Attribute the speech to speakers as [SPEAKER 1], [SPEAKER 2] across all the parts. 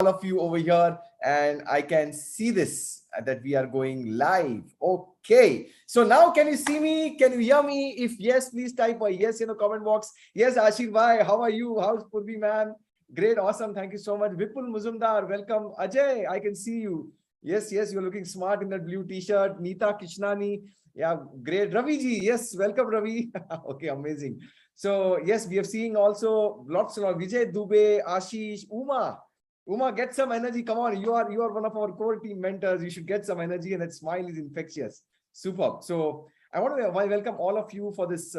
[SPEAKER 1] of you over here, and I can see this that we are going live. Okay, so now can you see me? Can you hear me? If yes, please type a yes in the comment box. Yes, Ashir bhai, how are you? How's Purvi man? Great, awesome. Thank you so much. Vipul Muzumdar, welcome. Ajay, I can see you. Yes, you're looking smart in that blue t-shirt. Neeta Kishnani, yeah, great. Ravi ji, yes, welcome Ravi. Okay, amazing. So yes, we have seen also lots of Vijay Dubey, Ashish, Uma. Uma, get some energy. Come on, you are one of our core team mentors. You should get some energy, and that smile is infectious. Superb. So I want to welcome all of you for this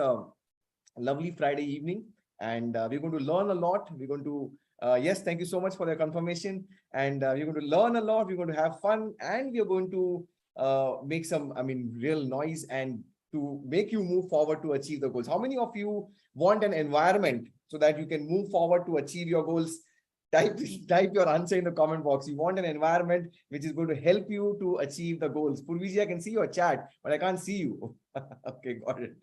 [SPEAKER 1] lovely Friday evening, and we're going to learn a lot. We're going to yes, thank you so much for the confirmation, and we're going to learn a lot. We're going to have fun, and we're going to make some, real noise and to make you move forward to achieve the goals. How many of you want an environment so that you can move forward to achieve your goals? Type your answer in the comment box. You want an environment which is going to help you to achieve the goals. Purviji, I can see your chat, but I can't see you. Okay, got it.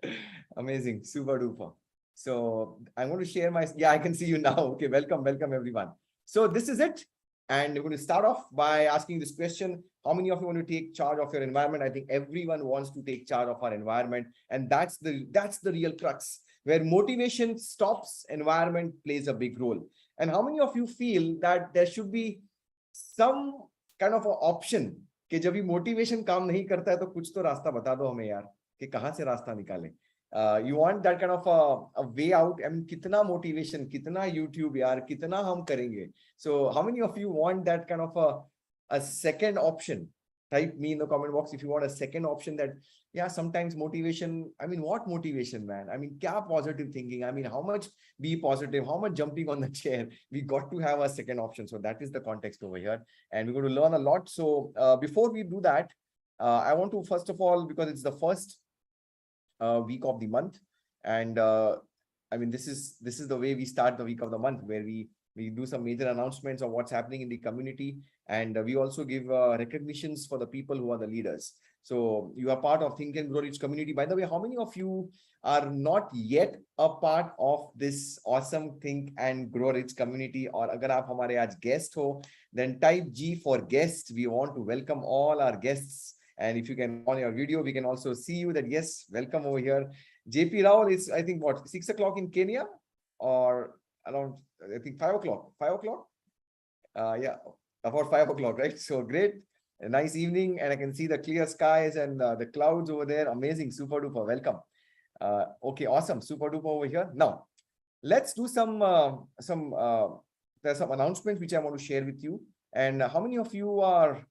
[SPEAKER 1] Amazing. Super duper. So I'm going to share my, I can see you now. Okay, welcome everyone. So this is it. And we're going to start off by asking this question. How many of you want to take charge of your environment? I think everyone wants to take charge of our environment. And that's the real crux. Where motivation stops, environment plays a big role. And how many of you feel that there should be some kind of an option कि जब भी motivation काम नहीं करता है तो कुछ तो रास्ता बता दो हमें यार कि कहाँ से रास्ता निकालें. You want that kind of a way out. I mean, कितना motivation, कितना YouTube यार, कितना हम करेंगे. So how many of you want that kind of a second option? Type me in the comment box if you want a second option that, yeah, sometimes motivation, what motivation, man? Kya positive thinking? How much be positive? How much jumping on the chair? We got to have a second option. So that is the context over here. And we're going to learn a lot. So before we do that, I want to, first of all, because it's the first week of the month. And this is the way we start the week of the month, where we do some major announcements of what's happening in the community. And we also give recognitions for the people who are the leaders. So you are part of Think and Grow Rich community. By the way, how many of you are not yet a part of this awesome Think and Grow Rich community? Or agar aap hamare aaj guest ho, then type G for guest. We want to welcome all our guests. And if you can on your video, we can also see you that, yes, welcome over here. JP Rao is, I think, what, 6 o'clock in Kenya? Or around, I think, 5 o'clock. 5 o'clock? Yeah, about 5 o'clock, right? So great. A nice evening, and I can see the clear skies and the clouds over there. Amazing. Super duper. Welcome. Okay, awesome. Super duper over here. Now, let's do some there's some announcements which I want to share with you. And how many of you are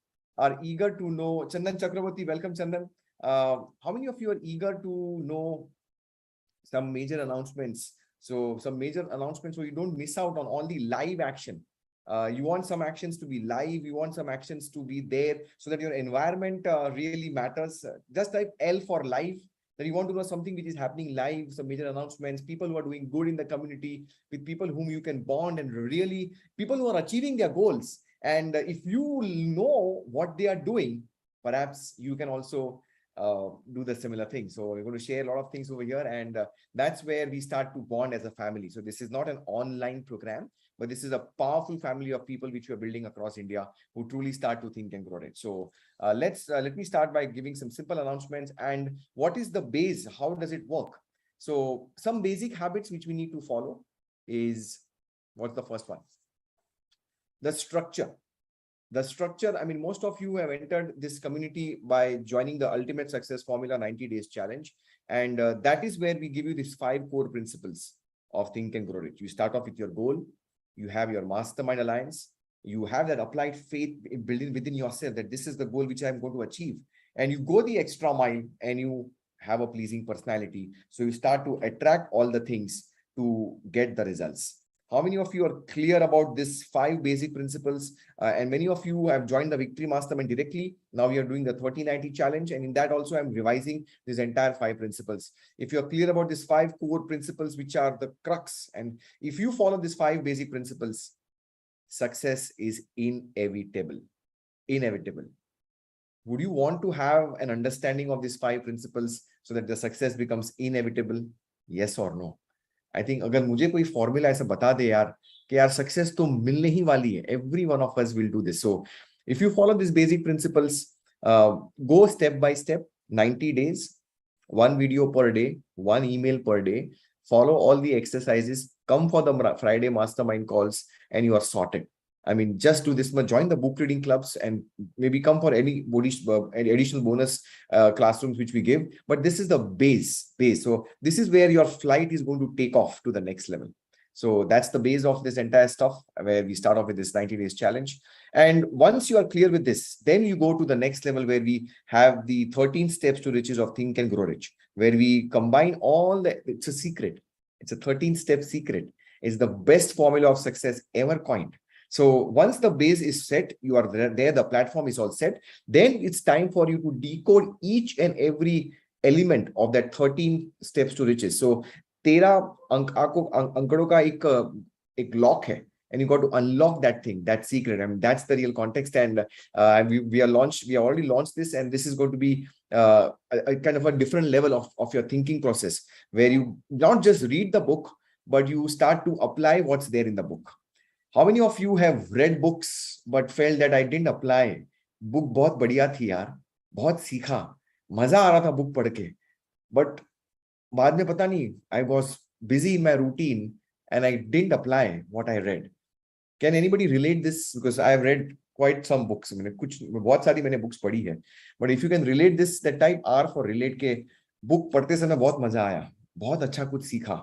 [SPEAKER 1] eager to know? Chandan Chakraborty, welcome, Chandan. How many of you are eager to know some major announcements? So some major announcements so you don't miss out on all the live action. You want some actions to be live. You want some actions to be there so that your environment really matters. Just type L for live. That you want to know something which is happening live, some major announcements, people who are doing good in the community, with people whom you can bond, and really people who are achieving their goals. And if you know what they are doing, perhaps you can also do the similar thing. So we're going to share a lot of things over here, and that's where we start to bond as a family. So this is not an online program, but this is a powerful family of people which we are building across India who truly start to think and grow it. So let me start by giving some simple announcements. And what is the base? How does it work? So some basic habits which we need to follow is, what's the first one? The structure. The structure, most of you have entered this community by joining the Ultimate Success Formula 90 Days Challenge. And that is where we give you these 5 core principles of Think and Grow Rich. You start off with your goal. You have your mastermind alliance. You have that applied faith building within yourself that this is the goal which I'm going to achieve. And you go the extra mile and you have a pleasing personality. So you start to attract all the things to get the results. How many of you are clear about these 5 basic principles? And many of you have joined the Victory Mastermind directly. Now we are doing the 30-90 challenge. And in that also, I'm revising this entire 5 principles. If you're clear about these 5 core principles, which are the crux, and if you follow these 5 basic principles, success is inevitable. Inevitable. Would you want to have an understanding of these 5 principles so that the success becomes inevitable? Yes or no? I think अगर मुझे कोई formula ऐसा बता दे यार कि यार success तो मिलने ही वाली है. Every one of us will do this. So if you follow these basic principles, go step by step, 90 days, one video per day, one email per day, follow all the exercises, come for the Friday mastermind calls, and you are sorted. I mean, just do this, join the book reading clubs, and maybe come for any additional bonus classrooms which we give. But this is the base. So this is where your flight is going to take off to the next level. So that's the base of this entire stuff, where we start off with this 90 days challenge. And once you are clear with this, then you go to the next level, where we have the 13 steps to riches of Think and Grow Rich, where we combine all the, it's a secret. It's a 13-step secret. It's the best formula of success ever coined. So once the base is set, you are there, the platform is all set, then it's time for you to decode each and every element of that 13 steps to riches. So 13 अंकड़ों का एक lock है, and you got to unlock that thing, that secret. I mean, that's the real context. And we already launched this, and this is going to be a kind of a different level of your thinking process, where you not just read the book, but you start to apply what's there in the book. How many of you have read books but felt that I didn't apply? Book बहुत बढ़िया थी यार, बहुत सीखा, मजा आ रहा था book पढ़ के, but बाद में पता नहीं, I was busy in my routine and I didn't apply what I read. Can anybody relate this? Because I have read quite some books. मैंने कुछ बहुत सारी मैंने books पढ़ी है. But if you can relate this, that type R for relate के book पढ़ते समय बहुत मजा आया, बहुत अच्छा कुछ सीखा,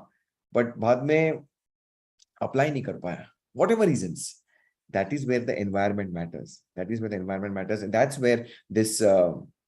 [SPEAKER 1] but बाद में apply नहीं कर पाया. Whatever reasons, that is where the environment matters. That is where the environment matters, and that's where this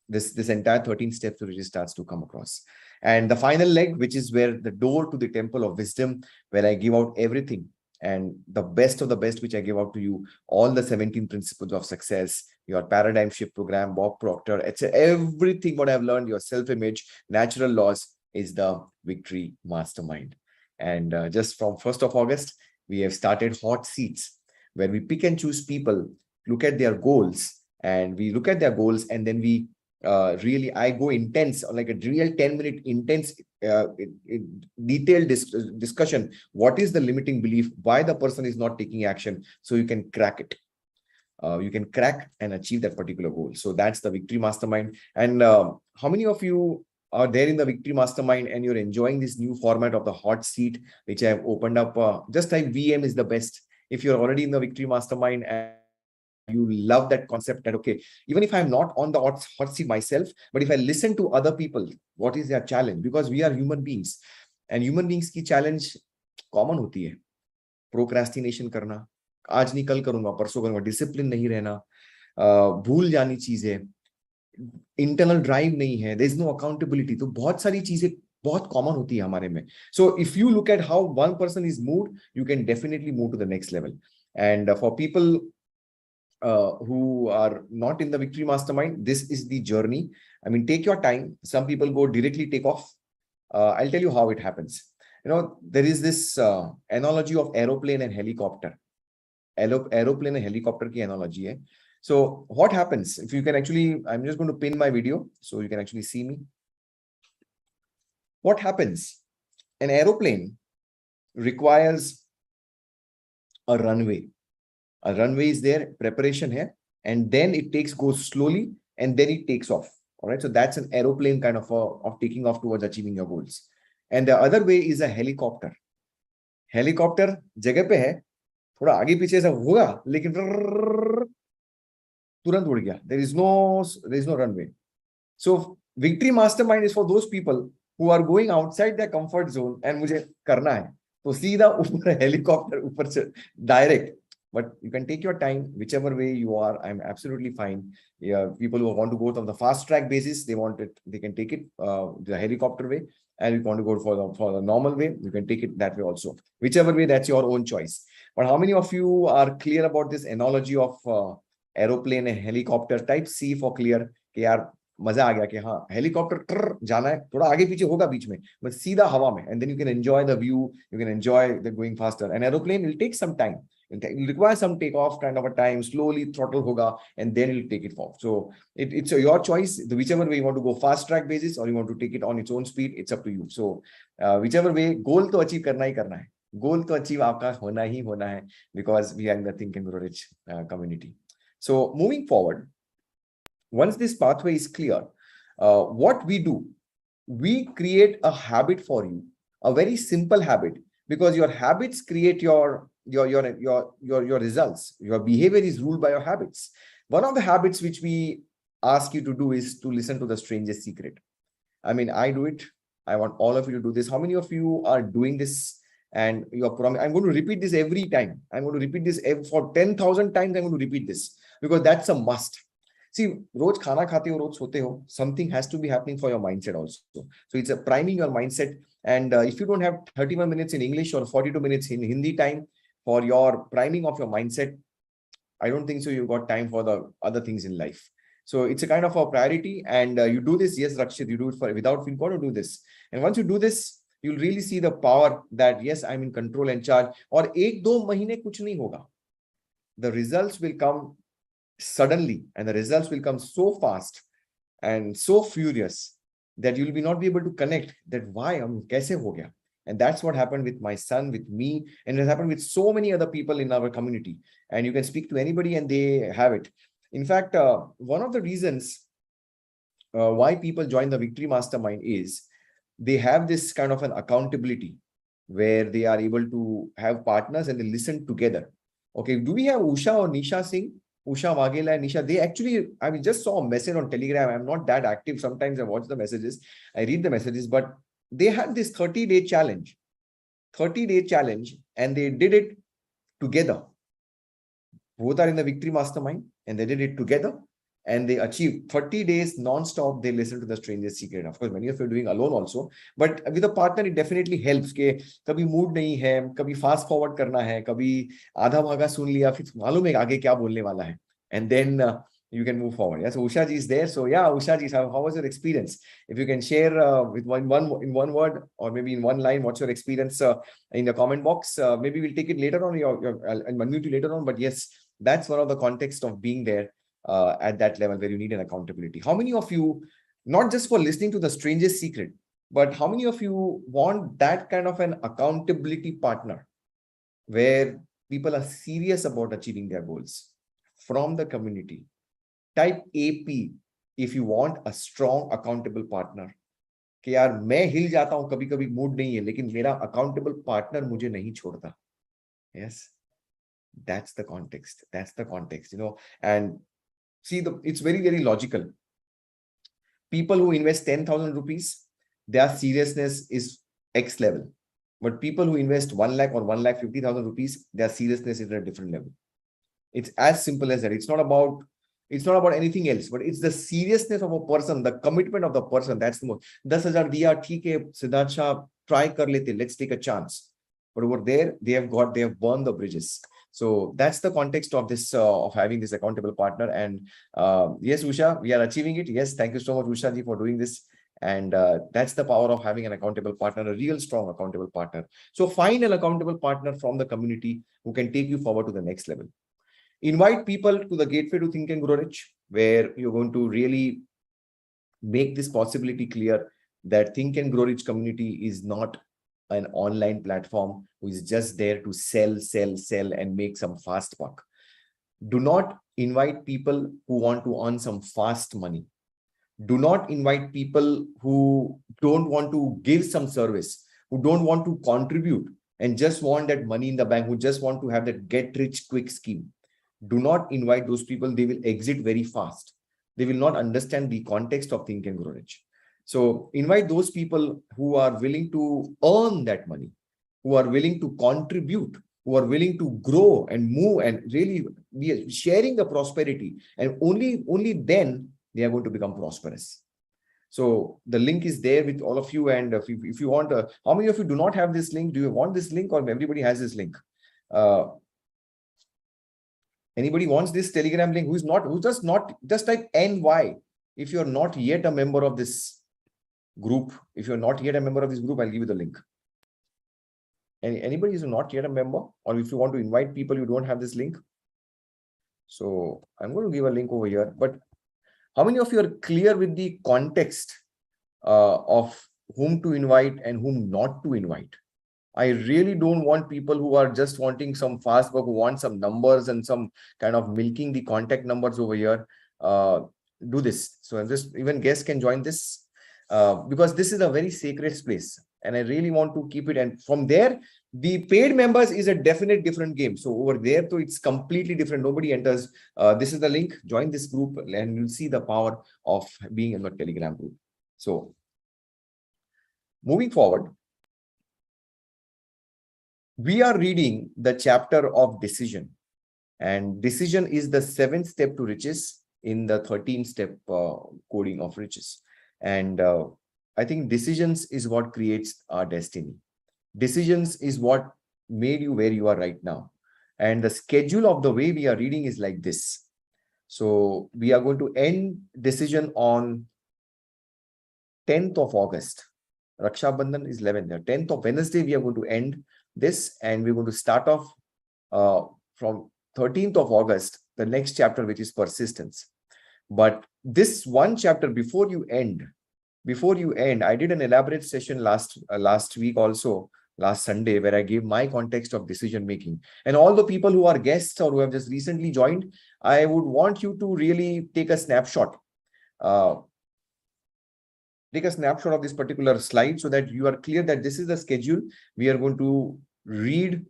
[SPEAKER 1] this entire 13 steps to riches starts to come across. And the final leg, which is where the door to the temple of wisdom, where I give out everything and the best of the best, which I give out to you, all the 17 principles of success, your paradigm shift program, Bob Proctor, etc. Everything what I've learned, your self-image, natural laws, is the Victory Mastermind. And just from 1st of August, we have started hot seats, where we pick and choose people, look at their goals, and we look at their goals, and then we really, I go intense, like a real 10-minute intense detailed discussion. What is the limiting belief? Why the person is not taking action? So you can crack it. You can crack and achieve that particular goal. So that's the Victory Mastermind. And how many of you are there in the Victory Mastermind and you're enjoying this new format of the hot seat, which I have opened up? Just type VM is the best. If you're already in the Victory Mastermind and you love that concept, that okay, even if I'm not on the hot seat myself, but if I listen to other people, what is their challenge? Because we are human beings, and human beings की challenge common होती है. Procrastination करना, आज नहीं कल करूंगा, परसों करूंगा, डिसिप्लिन नहीं रहना, भूल जानी चीजें, इंटरनल ड्राइव नहीं है, देयर इज नो अकाउंटेबिलिटी. तो बहुत सारी चीजें बहुत कॉमन होती है हमारे में. So if you look at how one person is moved, you can definitely move to the next level. And for people who are not in the Victory Mastermind, this is the journey. I mean, take your time. Some people go directly take off. I'll tell you how it happens. You know, there is this analogy of aeroplane and helicopter. Aeroplane and helicopter ki analogy hai. So what happens if you can actually, I'm just going to pin my video so you can actually see me. What happens? An aeroplane requires a runway. A runway is there, preparation here, and then it goes slowly, and then it takes off. All right. So that's an aeroplane kind of taking off towards achieving your goals. And the other way is a helicopter. Helicopter जगह पे है, थोड़ा आगे पीछे से होगा, लेकिन तुरंत उड़ गया. There is no runway. So Victory Mastermind is for those people who are going outside their comfort zone and मुझे करना है, तो सीधा ऊपर हेलीकॉप्टर ऊपर से direct. But you can take your time, whichever way you are. I'm absolutely fine. Yeah, people who want to go on the fast track basis, they can take it the helicopter way. And if you want to go for the normal way, you can take it that way also. Whichever way, that's your own choice. But how many of you are clear about this analogy of aeroplane and helicopter? Type C for clear. कि यार मजा आ गया कि हाँ helicopter जाना है, थोड़ा आगे पीछे होगा बीच में, बट सीधा हवा में, and then you can enjoy the view, you can enjoy the going faster. An aeroplane will take some time. It will require some takeoff kind of a time, slowly throttle hoga, and then it'll take it off. So it's your choice. Whichever way you want to go, fast track basis, or you want to take it on its own speed, it's up to you. So whichever way, goal to achieve करना ही करना है. Goal to achieve आपका होना ही होना है, because we are in the Think and Grow Rich community. So moving forward, once this pathway is clear, what we do, we create a habit for you, a very simple habit, because your habits create your results. Your behavior is ruled by your habits. One of the habits which we ask you to do is to listen to the strangest secret. I mean, I do it. I want all of you to do this. How many of you are doing this? And you're I'm going to repeat this every time. I'm going to repeat this for 10,000 times. I'm going to repeat this because that's a must. See, रोज खाना खाते हो, रोज सोते हो, something has to be happening for your mindset also. So it's a priming your mindset. And if you don't have 31 minutes in English or 42 minutes in Hindi time for your priming of your mindset, I don't think so you've got time for the other things in life. So it's a kind of a priority, and you do this. Yes, Rakshit, you do it for without you've got to do this. And once you do this, you'll really see the power that yes, I'm in control and charge. Or 1-2 महीने कुछ नहीं होगा. The results will come suddenly, and the results will come so fast and so furious that you'll be not be able to connect that why kaise ho gaya. And that's what happened with my son, with me, and it has happened with so many other people in our community. And you can speak to anybody and they have it. In fact, one of the reasons why people join the Victory Mastermind is they have this kind of an accountability where they are able to have partners and they listen together. Okay, do we have Usha or Nisha Singh? Usha Waghela and Nisha, they actually, I mean, just saw a message on Telegram. I'm not that active. Sometimes I watch the messages, I read the messages, but they had this 30-day challenge, and they did it together. Both are in the Victory Mastermind, and they did it together, and they achieved 30 days non-stop. They listen to the Strangest Secret. Of course, many of you are doing alone also, but with a partner, it definitely helps. के कभी mood नहीं है, कभी fast forward करना है, कभी आधा भागा सुन लिया, फिर मालूम है आगे क्या बोलने वाला है, and then you can move forward. Yeah, so Usha ji is there. So yeah, Usha ji, how was your experience? If you can share with in one word or maybe in one line, what's your experience in the comment box? Maybe we'll take it later on. I'll unmute you later on. But yes, that's one of the context of being there at that level where you need an accountability. How many of you, not just for listening to the Strangest Secret, but how many of you want that kind of an accountability partner where people are serious about achieving their goals from the community? Type AP if you want a strong accountable partner. कि यार मैं हिल जाता हूं कभी कभी mood नहीं है लेकिन मेरा accountable partner मुझे नहीं छोड़ता. Yes, that's the context. That's the context, you know. And see, it's very, very logical. People who invest 10,000 rupees, their seriousness is X level. But people who invest 1 lakh or 1,50,000 rupees, their seriousness is at a different level. It's as simple as that. It's not about anything else, but it's the seriousness of a person, the commitment of the person. That's the most. 10,000 diya, theek hai, Siddharth Shah, try kar lete, let's take a chance. But over there, they have burned the bridges. So that's the context of this, of having this accountable partner. And yes, Usha, we are achieving it. Yes, thank you so much, Usha ji, for doing this. And that's the power of having an accountable partner, a real strong accountable partner. So find an accountable partner from the community who can take you forward to the next level. Invite people to the Gateway to Think and Grow Rich, where you're going to really make this possibility clear that Think and Grow Rich community is not an online platform who is just there to sell and make some fast buck. Do not invite people who want to earn some fast money. Do not invite people who don't want to give some service, who don't want to contribute and just want that money in the bank, who just want to have that get rich quick scheme. Do not invite those people. They will exit very fast. They will not understand the context of Think and Grow Rich. So invite those people who are willing to earn that money, who are willing to contribute, who are willing to grow and move and really be sharing the prosperity. And only then they are going to become prosperous. So the link is there with all of you. And if you want, how many of you do not have this link? Do you want this link, or everybody has this link? Anybody wants this Telegram link? Just type NY. If you're not yet a member of this group, I'll give you the link. Anybody who's not yet a member, or if you want to invite people, you don't have this link. So I'm going to give a link over here. But how many of you are clear with the context of whom to invite and whom not to invite? I really don't want people who are just wanting some fast work, who want some numbers and some kind of milking the contact numbers over here. Do this. So just even guests can join this because this is a very sacred space, and I really want to keep it. And from there, the paid members is a definite different game. So over there, so it's completely different. Nobody enters. This is the link. Join this group, and you'll see the power of being in the Telegram group. So moving forward, we are reading the chapter of decision, and decision is the 7th step to riches in the 13th step coding of riches. And I think decisions is what creates our destiny. Decisions is what made you where you are right now. And the schedule of the way we are reading is like this. So we are going to end decision on 10th of August. Raksha Bandhan is 11th. 10th of Wednesday, we are going to end this, and we're going to start off from 13th of August, the next chapter, which is persistence. But this one chapter, before you end, I did an elaborate session last week also, last Sunday, where I gave my context of decision making. And all the people who are guests or who have just recently joined, I would want you to really take a snapshot. Take a snapshot of this particular slide so that you are clear that this is the schedule. We are going to read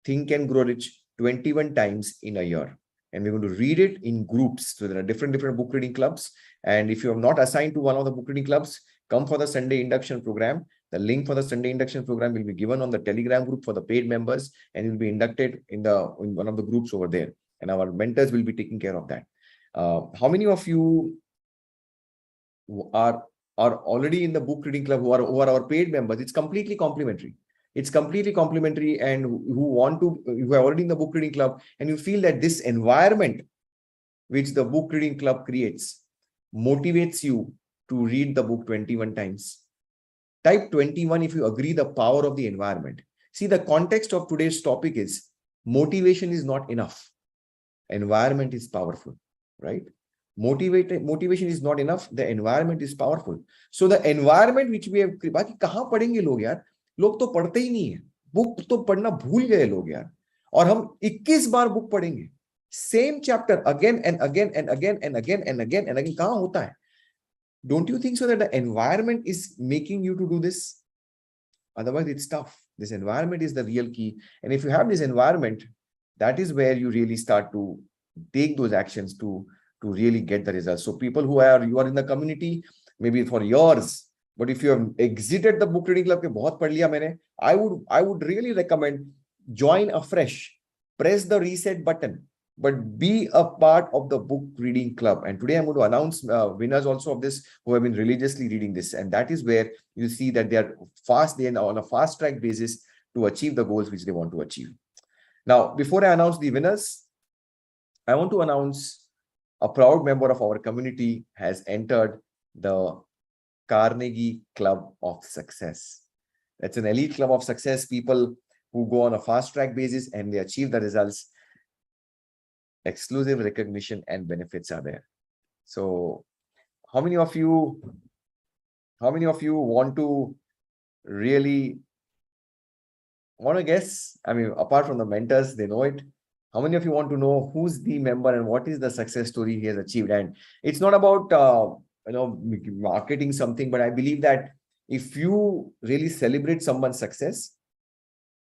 [SPEAKER 1] Think and Grow Rich 21 times in a year. And we're going to read it in groups. So there are different book reading clubs. And if you are not assigned to one of the book reading clubs, come for the Sunday induction program. The link for the Sunday induction program will be given on the Telegram group for the paid members, and you'll be inducted in one of the groups over there. And our mentors will be taking care of that. How many of you are already in the book reading club who are our paid members? It's completely complimentary. It's completely complimentary, and who are already in the book reading club, and you feel that this environment which the book reading club creates motivates you to read the book 21 times. Type 21 if you agree the power of the environment. See, the context of today's topic is motivation is not enough. Environment is powerful, right? Motivation is not enough. The environment is powerful. So the environment which we have, बाकी कहाँ पढ़ेंगे लोग यार? लोग तो पढ़ते ही नहीं है. बुक तो पढ़ना भूल गए लोग यार. और हम 21 बार बुक पढ़ेंगे. Same chapter again and again and again and again and again and again. कहाँ होता है? Don't you think so that the environment is making you to do this? Otherwise, it's tough. This environment is the real key. And if you have this environment, that is where you really start to take those actions to really get the results. So people you are in the community, maybe for years, but if you have exited the book reading club, बहुत पढ़ लिया मैंने, I would really recommend join afresh, press the reset button, but be a part of the book reading club. And today I'm going to announce winners also of this who have been religiously reading this. And that is where you see that they are on a fast track basis to achieve the goals which they want to achieve. Now, before I announce the winners, I want to announce a proud member of our community has entered the Carnegie Club of Success. That's an elite club of success, people who go on a fast track basis and they achieve the results. Exclusive recognition and benefits are there. So how many of you want to really guess? I mean, apart from the mentors, they know it. How many of you want to know who's the member and what is the success story he has achieved? And it's not about marketing something, but I believe that if you really celebrate someone's success,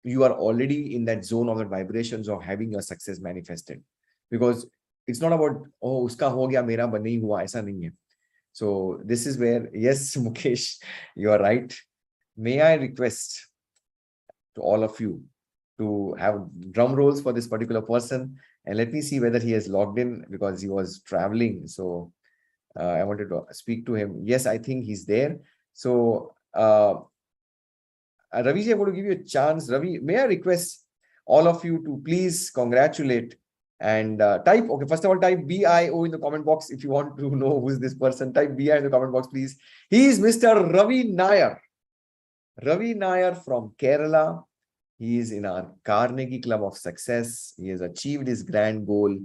[SPEAKER 1] you are already in that zone of the vibrations of having your success manifested. Because it's not about, oh, uska ho gaya, mera nahi hua, aisa nahi hai. So this is where, yes, Mukesh, you are right. May I request to all of you to have drum rolls for this particular person, and let me see whether he has logged in because he was traveling. So I wanted to speak to him. Yes, I think he's there. So Ravi, I'm going to give you a chance. Ravi, may I request all of you to please congratulate and type, okay, first of all, type BIO in the comment box. If you want to know who is this person, type BI in the comment box, please. He is Mr. Ravi Nair. Ravi Nair from Kerala. He is in our Carnegie Club of Success. He has achieved his grand goal.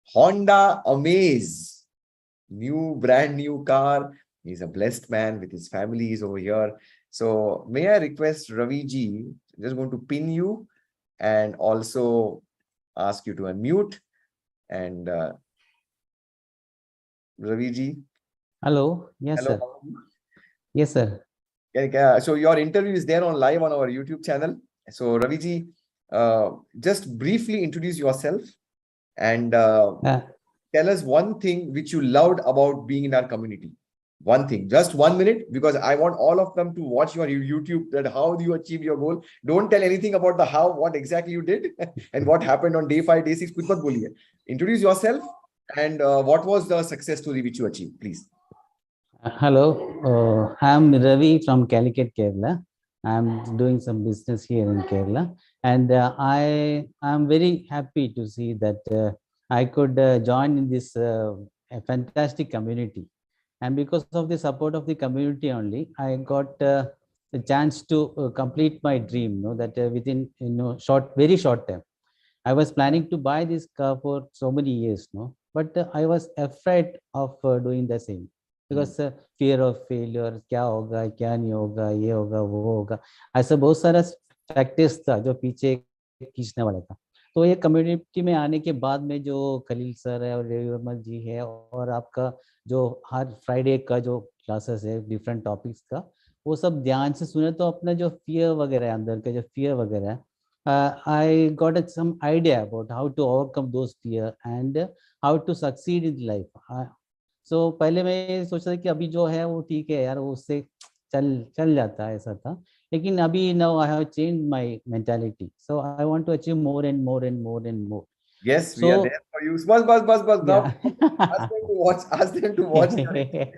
[SPEAKER 1] Honda Amaze. Brand new car. He's a blessed man with his family. He's over here. So may I request Ravi ji, just going to pin you and also ask you to unmute. And Ravi ji.
[SPEAKER 2] Hello. Yes,
[SPEAKER 1] Hello.
[SPEAKER 2] sir. Yes, sir.
[SPEAKER 1] So your interview is there on live on our YouTube channel. So Ravi ji, just briefly introduce yourself and tell us one thing which you loved about being in our community. One thing, just 1 minute, because I want all of them to watch your YouTube, that how do you achieve your goal. Don't tell anything about the how, what exactly you did and what happened on day 5, day 6. Kuch mat boliye. Introduce yourself and what was the success story which you achieved, please.
[SPEAKER 2] Hello. I'm Ravi from Calicut, Kerala. I'm doing some business here in Kerala, and I am very happy to see that I could join in this a fantastic community. And because of the support of the community only, I got the chance to complete my dream. That within very short time, I was planning to buy this car for so many years, but I was afraid of doing the same because fear of failure, क्या होगा क्या नहीं होगा, ये होगा वो होगा, ऐसा बहुत सारा फैक्टर्स था जो पीछे खींचने वाला था. तो ये कम्युनिटी में आने के बाद में जो खलील सर है और रवि वर्मा जी है और आपका जो हर फ्राइडे का जो क्लासेस है डिफरेंट टॉपिक्स का, वो सब ध्यान से सुने तो अपना जो फियर वगैरह है, अंदर का जो फियर वगैरह है, I got some idea about how to overcome those fear and how to succeed in life. So पहले मैं सोचा था कि अभी जो है वो ठीक है यार, वो उससे चल जाता है, ऐसा था. लेकिन अभी now I have changed my mentality, so I want to achieve more and more and more and more.
[SPEAKER 1] Yes, we are there for you. Bus. Now, ask them to watch. Ask them to watch. I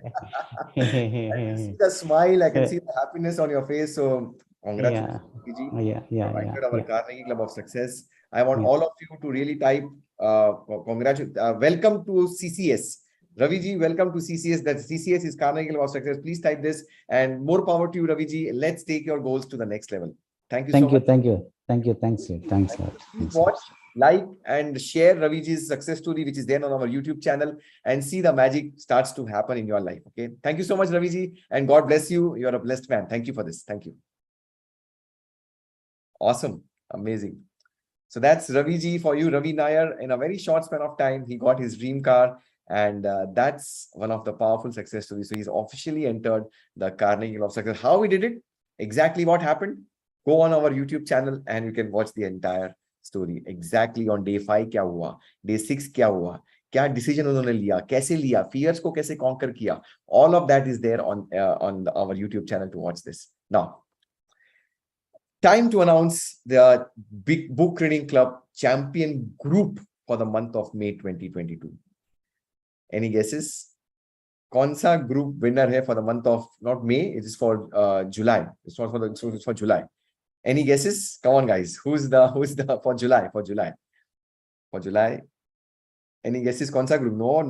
[SPEAKER 1] can see the smile. I can see the happiness on your face. So, congratulations, Ji. You entered our Carnegie Club of Success. I want all of you to really type congratulations. Welcome to CCS. Ravi ji, welcome to CCS. That CCS is Carnegie Club of Success. Please type this, and more power to you, Ravi ji. Let's take your goals to the next level. Thank you so much.
[SPEAKER 2] Thanks.
[SPEAKER 1] Please watch, like, and share Ravi ji's success story, which is there on our YouTube channel, and see the magic starts to happen in your life. Okay. Thank you so much, Ravi ji, and God bless you. You're a blessed man. Thank you for this. Thank you. Awesome. Amazing. So that's Ravi ji for you, Ravi Nair. In a very short span of time, he got his dream car. And that's one of the powerful success stories. So he's officially entered the Carnegie Club of Success. How he did it, exactly what happened, go on our YouTube channel and you can watch the entire story. Exactly on day 5 क्या हुआ, day 6 क्या हुआ, क्या decision उन्होंने लिया, कैसे लिया, fears को कैसे conquer किया. All of that is there on our YouTube channel to watch this. Now, time to announce the Big Book Reading Club champion group for the month of May 2022. Any guesses? कौन सा group winner है for the month of not May? It is for July. It's for July. Any guesses? Come on, guys. Who's the for July? For July. Any guesses? कौन सा group? No,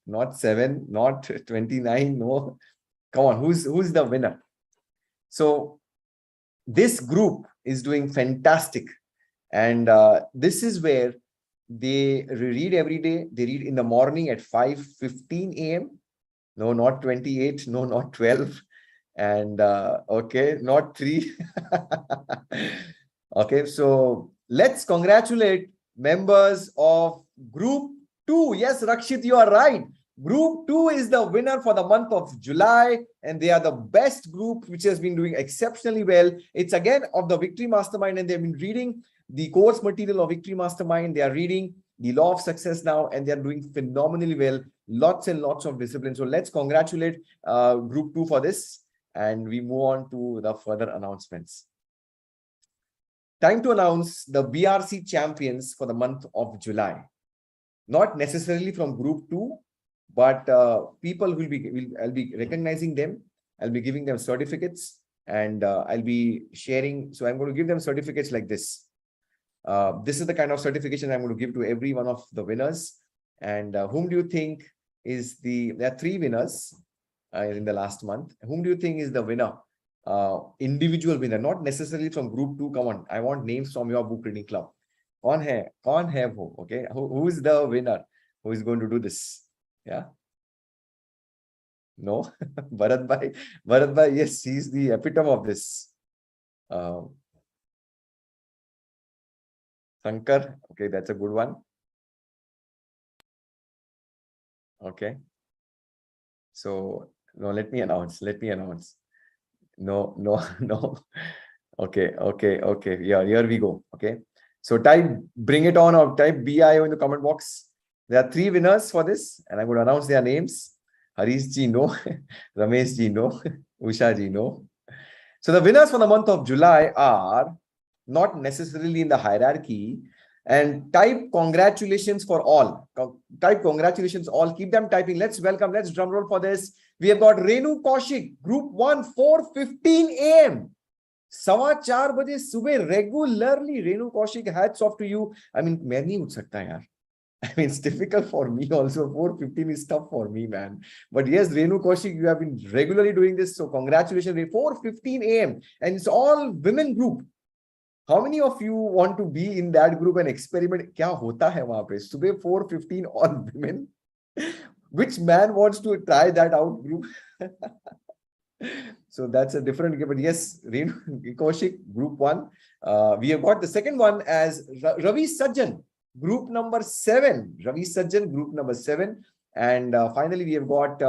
[SPEAKER 1] not 7, not 29. No. Come on. Who's the winner? So this group is doing fantastic, and this is where they read every day. They read in the morning at 5:15 a.m. No, not 28. No, not 12. And okay, not 3. Okay, so let's congratulate members of Group 2. Yes, Rakshit, you are right. Group 2 is the winner for the month of July, and they are the best group which has been doing exceptionally well. It's again of the Victory Mastermind, and they've been reading the course material of Victory Mastermind. They are reading the Law of Success now, and they are doing phenomenally well. Lots and lots of discipline. So let's congratulate Group 2 for this, and we move on to the further announcements. Time to announce the BRC champions for the month of July. Not necessarily from Group 2, but people I'll be recognizing them. I'll be giving them certificates, and I'll be sharing. So I'm going to give them certificates like this. This is the kind of certification I'm going to give to every one of the winners. And whom do you think is there are 3 winners in the last month. Whom do you think is the winner? Individual winner, not necessarily from Group 2. Come on, I want names from your book reading club. Kaun hai wo? Okay, who is the winner who is going to do this? Yeah. No. Bharat Bhai, yes, he's the epitome of this. Shankar, okay, that's a good one. Okay. So, no, let me announce. No, no, no. Okay. Yeah, here we go. Okay. So type bring it on or type BIO in the comment box. There are 3 winners for this, and I'm going to announce their names. Harish ji, no. Ramesh ji, no. Usha ji, no. So the winners for the month of July are not necessarily in the hierarchy. And type congratulations for all. Type congratulations all. Keep them typing. Let's drum roll for this. We have got Renu Kaushik, Group 1, 4:15 a.m. 4:15 बजे सुबह regularly. Renu Kaushik, hats off to you. I mean, मैं नहीं उठ सकता यार. I mean, it's difficult for me also. 4:15 is tough for me, man. But yes, Renu Kaushik, you have been regularly doing this. So congratulations. 4:15 a.m. And it's all women group. How many of you want to be in that group and experiment? क्या होता है वहां पे? सुबह 4:15 all women. Which man wants to try that out group? So that's a different game. But yes, Renu Kaushik, group 1. We have got the second one as Ravi Sajjan, group number 7. Ravi Sajjan, group number 7. And finally, we have got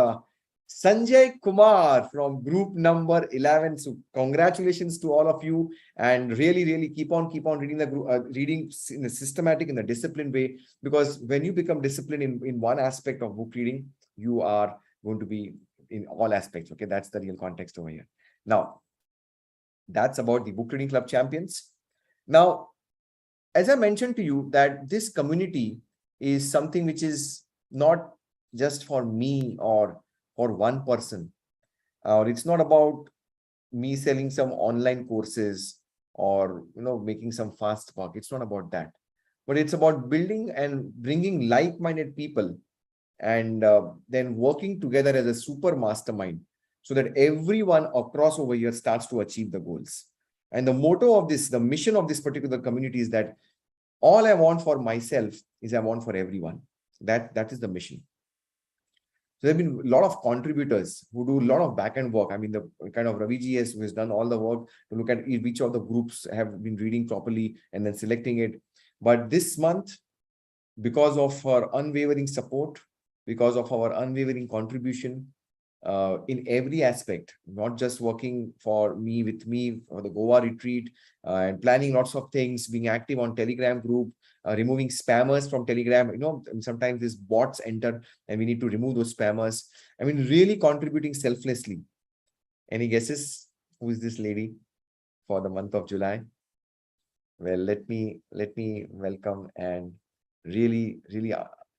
[SPEAKER 1] Sanjay Kumar from group number 11. So congratulations to all of you, and really keep on reading the group, reading in a systematic, in a disciplined way, because when you become disciplined in one aspect of book reading, you are going to be in all aspects. Okay, that's the real context over here. Now, that's about the book reading club champions. Now, as I mentioned to you, that this community is something which is not just for me or for one person, or it's not about me selling some online courses or making some fast buck. It's not about that, but it's about building and bringing like-minded people, and then working together as a super mastermind, so that everyone across over here starts to achieve the goals. And the motto of this, the mission of this particular community is that all I want for myself is I want for everyone. That is the mission. So there have been a lot of contributors who do a lot of back-end work. I mean, the kind of Ravi ji who has done all the work to look at which of the groups have been reading properly and then selecting it. But this month, because of her unwavering support, because of our unwavering contribution in every aspect, not just working for me with me for the Goa retreat and planning lots of things, being active on Telegram group, removing spammers from Telegram. Sometimes these bots enter and we need to remove those spammers. I mean, really contributing selflessly. Any guesses? Who is this lady for the month of July? Well, let me welcome and really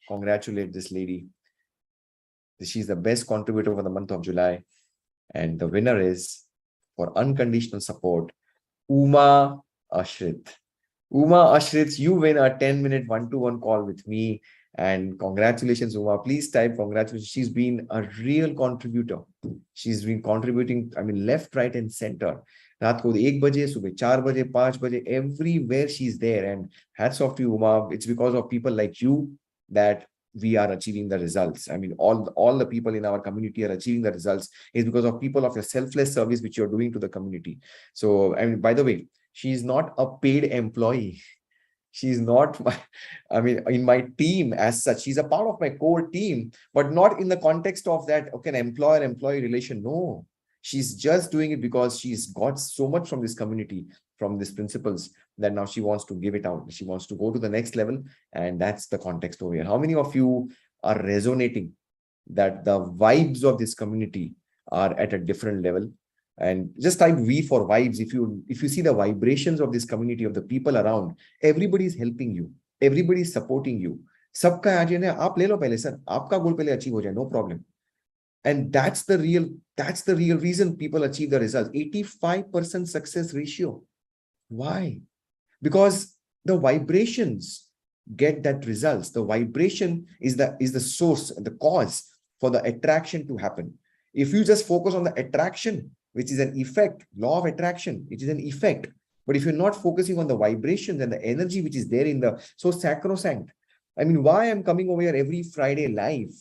[SPEAKER 1] congratulate this lady. She's the best contributor for the month of July. And the winner is, for unconditional support, Uma Ashrit. Uma Ashrit, you win a 10-minute one-to-one call with me. And congratulations, Uma. Please type congratulations. She's been a real contributor. She's been contributing, I mean, left, right, and center. रात को 1 बजे, सुबह 4 बजे, 5 बजे, everywhere she's there. And hats off to you, Uma. It's because of people like you that we are achieving the results. I mean, all the people in our community are achieving the results is because of people of your selfless service which you're doing to the community. So, I mean, by the way, she's not a paid employee. She's not in my team as such. She's a part of my core team, but not in the context of that, okay, an employer-employee relation. No, she's just doing it because she's got so much from this community, from these principles, that now she wants to give it out. She wants to go to the next level. And that's the context over here. How many of you are resonating that the vibes of this community are at a different level? And just type V for vibes. If you see the vibrations of this community, of the people around, everybody is helping you, everybody is supporting you. Sabka agenda है, आप ले लो पहले sir, आपका गोल पहले achieve हो जाए, no problem. And that's the real reason people achieve the results. 85% success ratio. Why? Because the vibrations get that results. The vibration is the source, the cause for the attraction to happen. If you just focus on the attraction, which is an effect, law of attraction, which is an effect. But if you're not focusing on the vibrations and the energy which is there in the, so sacrosanct. I mean, why I'm coming over here every Friday live?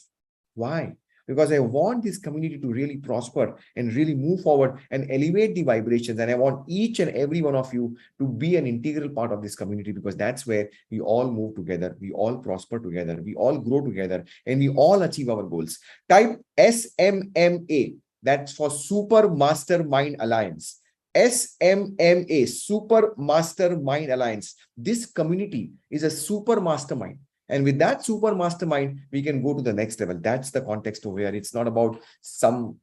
[SPEAKER 1] Why? because I want this community to really prosper and really move forward and elevate the vibrations. And I want each and every one of you to be an integral part of this community, because that's where we all move together, we all prosper together, we all grow together, and we all achieve our goals. Type SMMA, that's for Super Mastermind Alliance. SMMA, Super Mastermind Alliance. This community is a super mastermind. And with that super mastermind, we can go to the next level. That's the context over here. It's not about some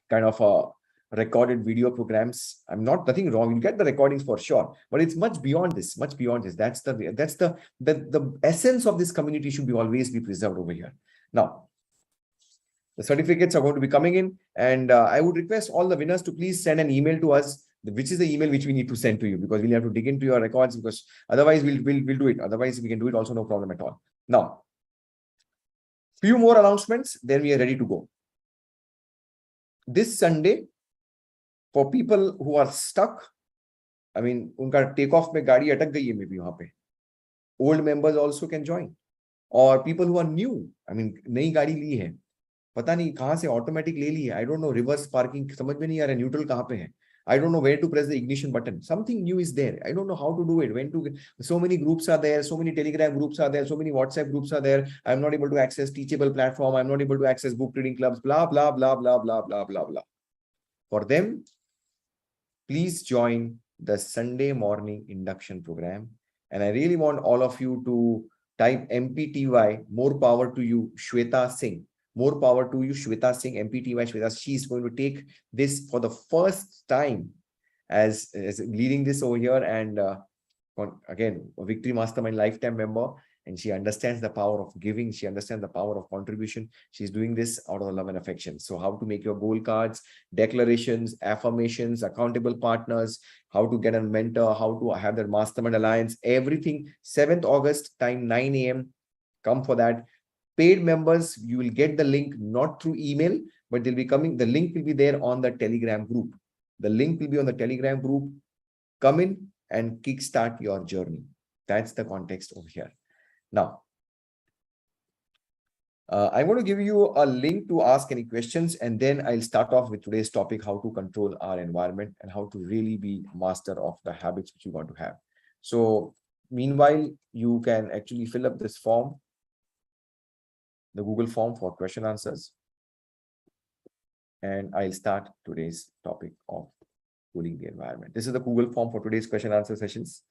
[SPEAKER 1] kind of a recorded video programs. Nothing wrong. You get the recordings for sure, but it's much beyond this, much beyond this. That's the essence of this community should be always be preserved over here. Now, the certificates are going to be coming in, and I would request all the winners to please send an email to us, which is the email which we need to send to you, because we'll have to dig into your records, because otherwise we'll do it. Otherwise, we can do it also, no problem at all. Now, few more announcements, then we are ready to go. This Sunday, for people who are stuck, I mean, unka takeoff mein gaadi atak gayi hai maybe wahan pe. Old members also can join, or people who are new. I mean, नई गाड़ी ली है, पता नहीं कहाँ से automatic ले ली है. I don't know reverse parking समझ में नहीं आ रहा, न्यूट्रल कहाँ पे है. I don't know where to press the ignition button. Something new is there. I don't know how to do it. When to. So many groups are there. So many Telegram groups are there. So many WhatsApp groups are there. I'm not able to access Teachable platform. I'm not able to access book reading clubs. Blah blah blah blah blah blah blah blah. For them, please join the Sunday morning induction program. And I really want all of you to type MPTY. More power to you, Shweta Singh. More power to you, Shweta Singh, MPTY Shweta. She's going to take this for the first time as leading this over here. And again, a Victory Mastermind lifetime member. And she understands the power of giving. She understands the power of contribution. She's doing this out of the love and affection. So how to make your goal cards, declarations, affirmations, accountable partners, how to get a mentor, how to have that mastermind alliance, everything. 7th August, time 9 a.m. Come for that. Paid members, you will get the link not through email, but they'll be coming. The link will be there on the Telegram group. The link will be on the Telegram group. Come in and kickstart your journey. That's the context over here. Now, I'm going to give you a link to ask any questions, and then I'll start off with today's topic, how to control our environment and how to really be master of the habits which you want to have. So meanwhile, you can actually fill up this form, the Google form for question answers. And I'll start today's topic of cooling the environment. This is the Google form for today's question answer sessions.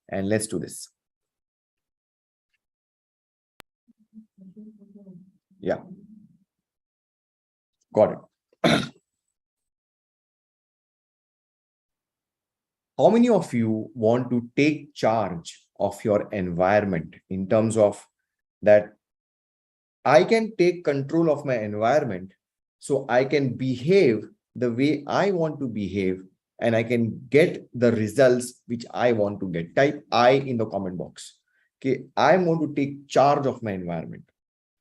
[SPEAKER 1] And let's do this. Yeah. Got it. How many of you want to take charge of your environment in terms of that I can take control of my environment so I can behave the way I want to behave and I can get the results which I want to get? Type I in the comment box. Okay, I want to take charge of my environment.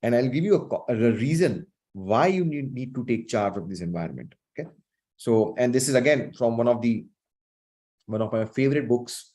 [SPEAKER 1] And I'll give you a reason why you need to take charge of this environment. Okay. So, and this is again from one of my favorite books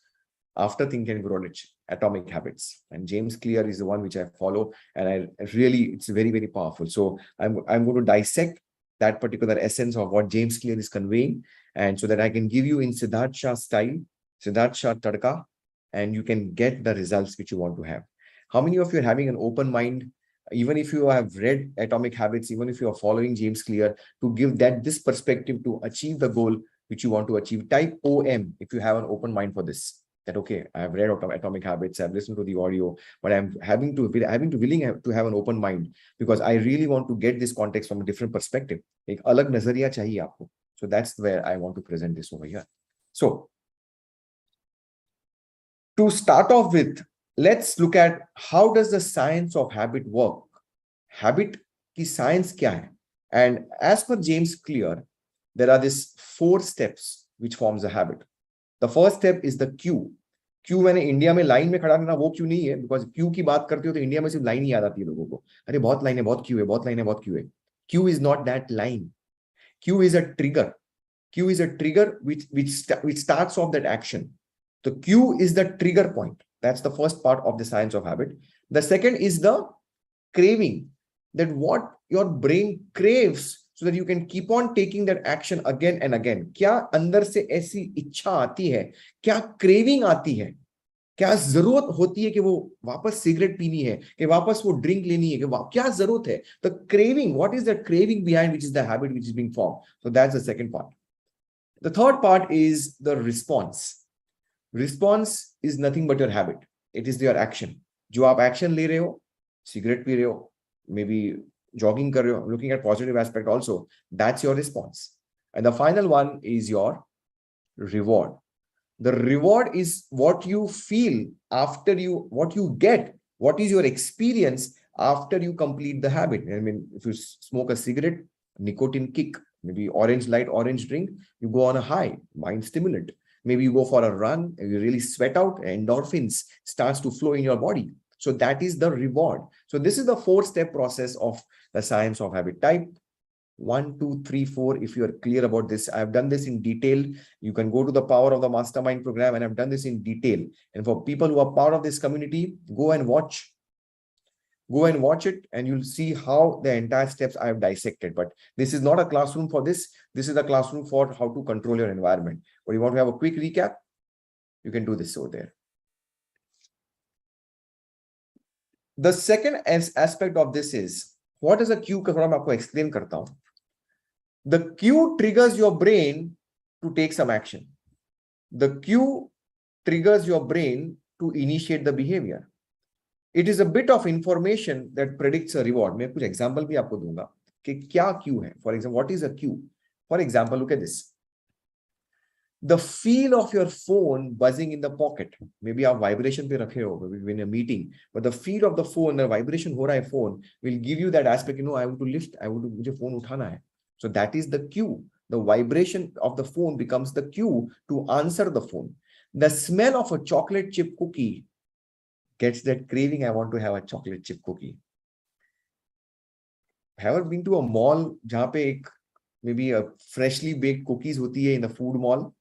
[SPEAKER 1] after Think and Grow Rich, Atomic Habits. And James Clear is the one which I follow. And it's very, very powerful. So I'm going to dissect that particular essence of what James Clear is conveying. And so that I can give you in Siddharth Shah style, Siddharth Shah Tadka, and you can get the results which you want to have. How many of you are having an open mind? Even if you have read Atomic Habits, even if you are following James Clear, to give this perspective to achieve the goal which you want to achieve. Type OM if you have an open mind for this. That okay, I have read Atomic Habits, I've listened to the audio, but I'm willing to have an open mind because I really want to get this context from a different perspective. Ek alag nazariya chahiye aapko. So that's where I want to present this over here. So to start off with, let's look at how does the science of habit work. Habit ki science kya hai? And as per James Clear, there are these 4 steps which forms a habit. The first step is the queue. Q मैंने India में line में खड़ा रहना वो Q नहीं है, because Q की बात करते हो तो इंडिया में सिर्फ लाइन ही याद आती है लोगों को. अरे बहुत लाइन है, बहुत क्यू है, बहुत लाइन है, बहुत क्यू है. Q is not that line. Q is a trigger. Q is a trigger which starts off that action. The Q is the trigger point. That's the first part of the science of habit. The second is the craving. that what your brain craves so that you can keep on taking that action again and again. क्या अंदर से ऐसी इच्छा आती है, क्या craving आती है, क्या जरूरत होती है कि वो वापस सिगरेट पीनी है, कि वापस वो ड्रिंक लेनी है, कि क्या जरूरत है, the craving, what is the craving behind which is the habit which is being form. So that's the second part. The third part is the response. Response is nothing but your habit. It is your action. जो आप action ले रहे हो, cigarette P रहे हो, may be jogging kar rahe ho, looking at positive aspect also, that's your response. And the final one is your reward. The reward is what you feel after you, what you get, what is your experience after you complete the habit. I mean, if you smoke a cigarette, nicotine kick, maybe orange light, orange drink, you go on a high, mind stimulant. Maybe you go for a run and you really sweat out, endorphins starts to flow in your body. So that is the reward. So this is the 4-step process of the science of habit. Type 1, 2, 3, 4 if you are clear about this. I have done this in detail. You can go to the Power of the Mastermind program, and I've done this in detail. And for people who are part of this community, go and watch it, and you'll see how the entire steps I have dissected. But this is not a classroom for this. This is a classroom for how to control your environment. But you want to have a quick recap? You can do this over there. The second aspect of this is, what is a cue? मैं आपको explain करता हूं. The cue triggers your brain to take some action. The cue triggers your brain to initiate the behavior. It is a bit of information that predicts a reward. मैं कुछ example भी आपको दूंगा कि क्या cue है. For example, what is a cue? For example, look at this. The feel of your phone buzzing in the pocket. Maybe आप vibration पे रखे हो in a meeting, but the feel of the phone, the vibration हो रहा है phone, will give you that aspect. You know, I want to lift. मुझे phone उठाना है. So that is the cue. The vibration of the phone becomes the cue to answer the phone. The smell of a chocolate chip cookie gets that craving. I want to have a chocolate chip cookie. Have you been to a mall जहाँ पे एक maybe a freshly baked cookies होती है in the food mall?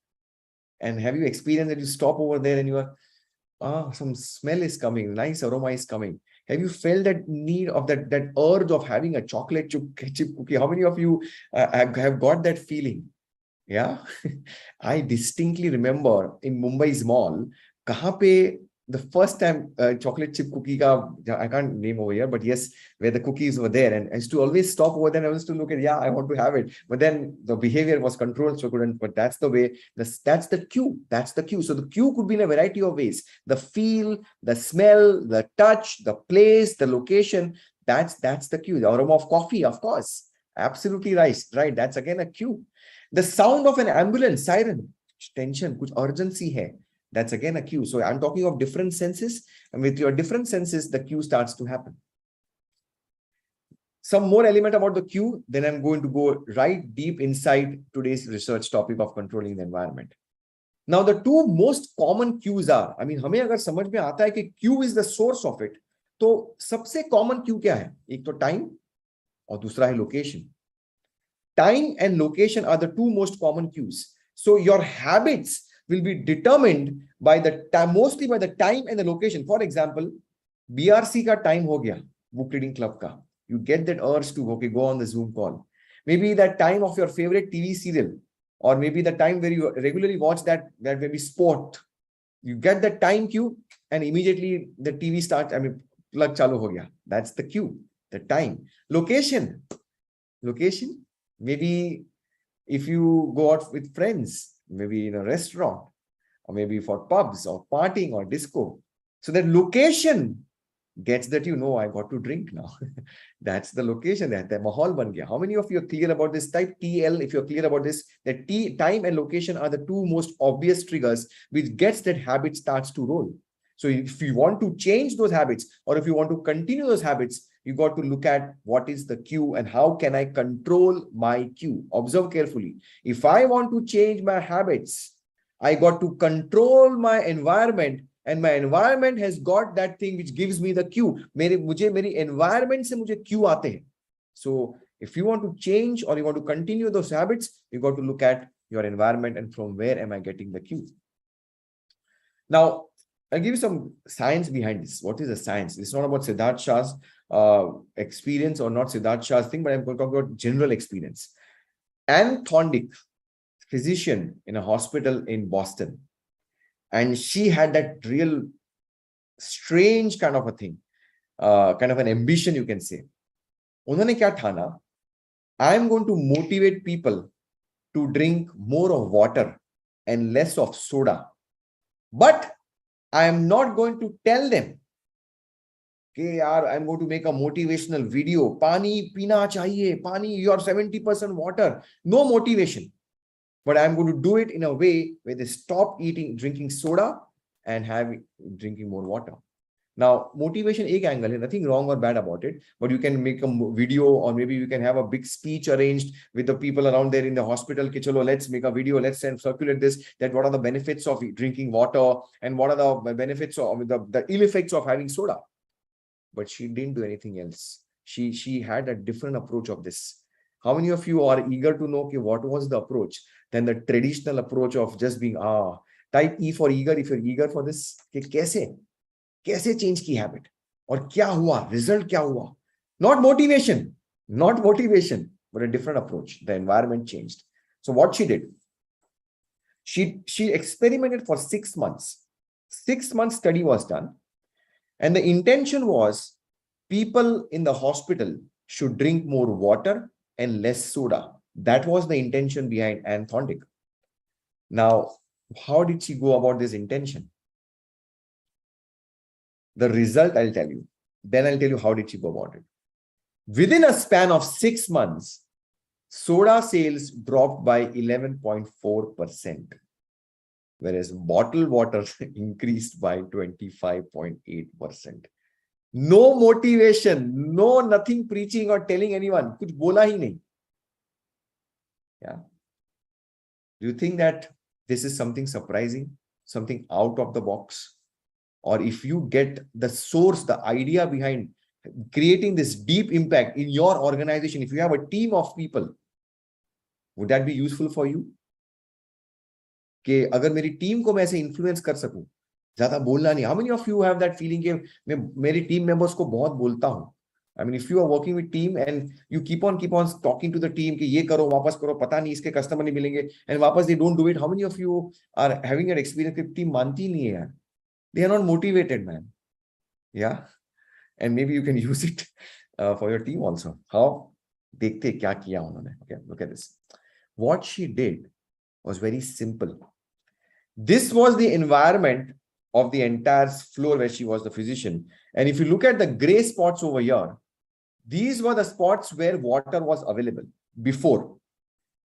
[SPEAKER 1] And have you experienced that you stop over there and you are, some smell is coming, nice aroma is coming. Have you felt that need of that urge of having a chocolate chip cookie? How many of you have got that feeling? Yeah, I distinctly remember in Mumbai's mall, kahan pe the first time chocolate chip cookie ka, I can't name over here, but yes, where the cookies were there, and I used to always stop over there and I used to look at, yeah, I want to have it. But then the behavior was controlled, so I couldn't. But that's the way, that's the cue. That's the cue. So the cue could be in a variety of ways. The feel, the smell, the touch, the place, the location. That's the cue. The aroma of coffee, of course. Absolutely right. Right. That's again a cue. The sound of an ambulance siren. Tension, kuch urgency hai. That's again a cue. So I'm talking of different senses, and with your different senses, the cue starts to happen. Some more element about the cue, then I'm going to go right deep inside today's research topic of controlling the environment. Now, the two most common cues are, I mean, हमें अगर समझ में आता है कि cue is the source of it, तो सबसे common cue क्या है? एक तो time और दूसरा है location. Time and location are the two most common cues. So your habits will be determined by the time, mostly by the time and the location. For example, BRC ka time ho gaya, book reading club ka. You get that urge to go on the Zoom call. Maybe that time of your favorite TV serial, or maybe the time where you regularly watch that maybe sport. You get the time cue, and immediately the TV starts. I mean, plug chalu ho gaya. That's the cue. The time. Location. Maybe if you go out with friends, maybe in a restaurant, or maybe for pubs or partying or disco. So that location gets that, I got to drink now. That's the location. That mahal ban gaya. How many of you are clear about this? Type TL if you're clear about this. That time and location are the two most obvious triggers which gets that habit starts to roll. So if you want to change those habits, or if you want to continue those habits, you got to look at what is the cue and how can I control my cue. Observe carefully. If I want to change my habits, I got to control my environment, and my environment has got that thing which gives me the cue. मेरे environment से मुझे cue आते हैं. So if you want to change or you want to continue those habits, you got to look at your environment and from where am I getting the cue. Now, I'll give you some science behind this. What is the science? It's not about Siddharth Shah's experience, or not Siddharth Shah's thing, but I'm going to talk about general experience. Anne Thorndick, physician in a hospital in Boston, and she had that real strange kind of a thing, kind of an ambition, you can say. उन्होंने क्या ठाना? I am going to motivate people to drink more of water and less of soda. But I am not going to tell them, okay, I'm going to make a motivational video. Pani pina chahiye, pani, you are 70% water. No motivation. But I'm going to do it in a way where they stop drinking soda and drinking more water. Now, motivation ek angle, nothing wrong or bad about it, but you can make a video, or maybe you can have a big speech arranged with the people around there in the hospital. Ki chalo, let's make a video, let's circulate this, that what are the benefits of drinking water and what are the benefits of the ill effects of having soda. But she didn't do anything else. She had a different approach of this. How many of you are eager to know what was the approach than the traditional approach of just being, type E for eager if you're eager for this. कैसे change की habit और क्या हुआ, result क्या हुआ? Not motivation, but a different approach. The environment changed. So what she did, she experimented for 6 months. 6 months study was done, and the intention was people in the hospital should drink more water and less soda. That was the intention behind Anne Thorndick. Now, how did she go about this intention? The result I'll tell you. Then I'll tell you how did she go about it. Within a span of 6 months, soda sales dropped by 11.4%, whereas bottled water increased by 25.8%. No motivation, nothing preaching or telling anyone. Kuch bola hi nahi. Yeah. Do you think that this is something surprising, something out of the box? Or if you get the source, the idea behind creating this deep impact in your organization, if you have a team of people, would that be useful for you? कि अगर मेरी team को मैं ऐसे influence कर सकूं, ज्यादा बोलना नहीं. How many of you have that feeling कि मैं मेरी टीम मेंबर्स को बहुत बोलता हूं? I mean, if you are working with team and you keep on talking to the team कि ये करो, वापस करो, पता नहीं इसके कस्टमर नहीं मिलेंगे, and वापस they don't do it. How many of you are having an experience कि टीम मानती नहीं है यार? They are not motivated, man. Yeah. And maybe you can use it for your team also. How? Dekhte kya kiya unhone. Okay, look at this. What she did was very simple. This was the environment of the entire floor where she was the physician. And if you look at the gray spots over here, these were the spots where water was available before.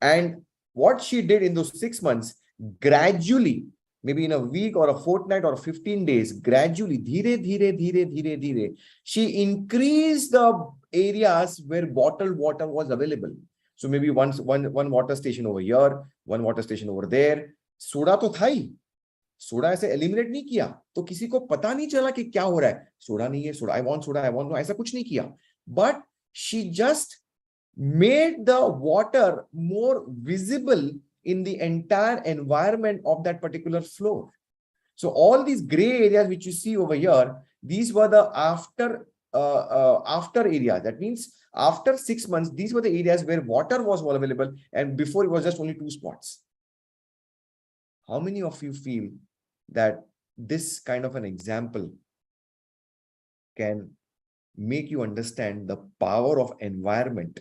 [SPEAKER 1] And what she did in those 6 months, gradually, maybe in a week or a fortnight or 15 days, gradually, dhire, she increased the areas where bottled water was available. So maybe one water station over here, one water station over there. Soda to tha hi. Soda ऐसे eliminate नहीं किया, तो किसी को पता नहीं चला कि क्या हो रहा है. Soda नहीं है, soda, I want soda, I want no, ऐसा कुछ नहीं किया. But she just made the water more visible in the entire environment of that particular floor. So all these gray areas which you see over here, these were the after areas. That means after 6 months, these were the areas where water was available, and before it was just only 2 spots. How many of you feel that this kind of an example can make you understand the power of environment?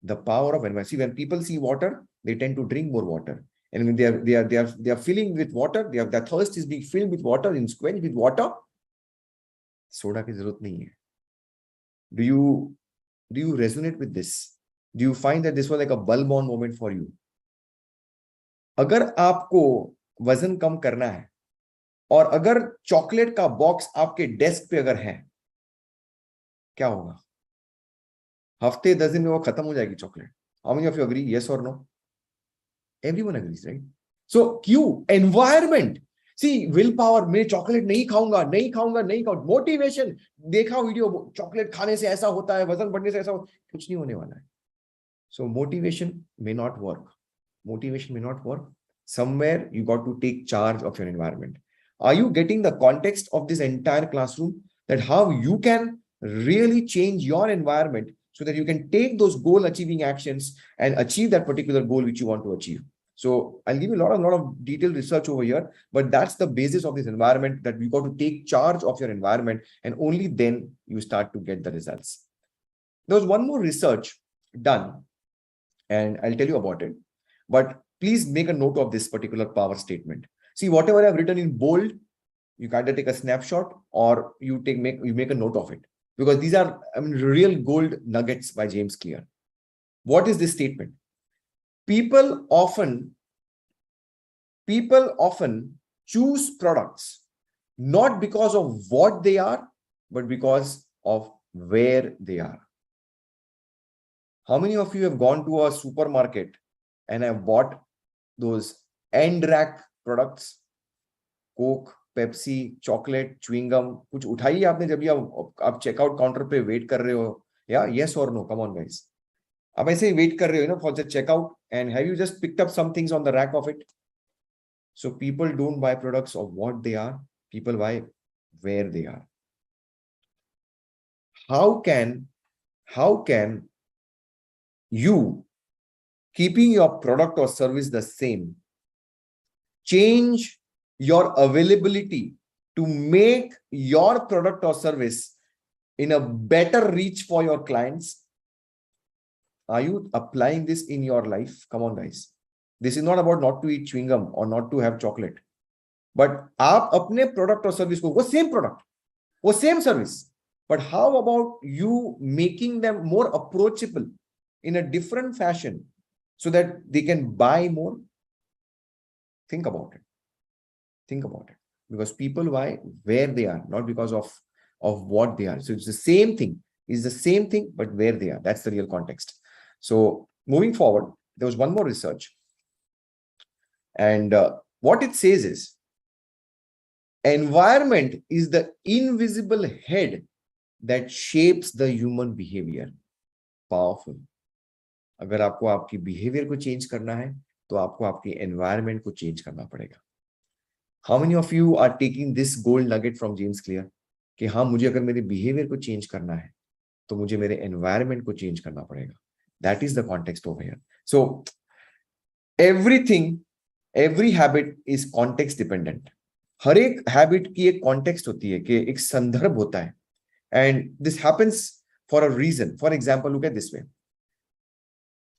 [SPEAKER 1] The power of environment. See, when people see water, they tend to drink more water, and when they are filling with water, their thirst is being filled with water, in quenched with water. Soda ki zarurat nahi hai. Do you resonate with this? Do you find that this was like a bulb on moment for you? अगर आपको वजन कम करना है और अगर chocolate का box आपके desk पे अगर है, क्या होगा? हफ्ते 10 दिन में वो खत्म हो जाएगी chocolate. How many of you agree? Yes or no? Everyone agrees, right? So क्यों? Environment. See, willpower. मैं चॉकलेट नहीं खाऊंगा. Motivation. देखा वीडियो, चॉकलेट खाने से ऐसा होता है, वजन बढ़ने से ऐसा होता है. कुछ नहीं होने वाला है. So motivation may not work. Somewhere you got to take charge of your environment. Are you getting the context of this entire classroom? That how you can really change your environment so that you can take those goal achieving actions and achieve that particular goal which you want to achieve. So I'll give you a lot of detailed research over here, but that's the basis of this environment, that you got to take charge of your environment, and only then you start to get the results. There was one more research done, and I'll tell you about it, but please make a note of this particular power statement. See, whatever I've written in bold, you either take a snapshot or you make a note of it, because these are, I mean, real gold nuggets by James Clear. What is this statement? People often choose products not because of what they are, but because of where they are. How many of you have gone to a supermarket and have bought those end rack products? Coke, Pepsi, chocolate, chewing gum, कुछ उठाई आपने जब आप checkout counter पे wait कर रहे हो? या yes or no? Come on guys. आप ऐसे ही वेट कर रहे हो, for the checkout, and have you just picked up some things on the rack of it? So people don't buy products of what they are, people buy where they are. How can you, keeping your product or service the same, change your availability to make your product or service in a better reach for your clients? Are you applying this in your life? Come on guys. This is not about not to eat chewing gum or not to have chocolate, but आप अपने product or service को, वो same product, वो same service, but how about you making them more approachable in a different fashion so that they can buy more? Think about it. Think about it. Because people buy where they are, not because of what they are. So it's the same thing. It's the same thing, but where they are. That's the real context. So moving forward, there was one more research. And what it says is, environment is the invisible head that shapes the human behavior. Powerful. अगर आपको आपकी behavior को change करना है, तो आपको आपकी environment को change करना पड़ेगा. How many of you are taking this gold nugget from James Clear? कि हाँ, मुझे अगर मेरे behavior को change करना है, तो मुझे मेरे environment को change करना पड़ेगा. That is the context over here. So every habit is context dependent. हर एक habit की एक context होती है, कि एक संदर्भ होता है. And this happens for a reason. For example, look at this way.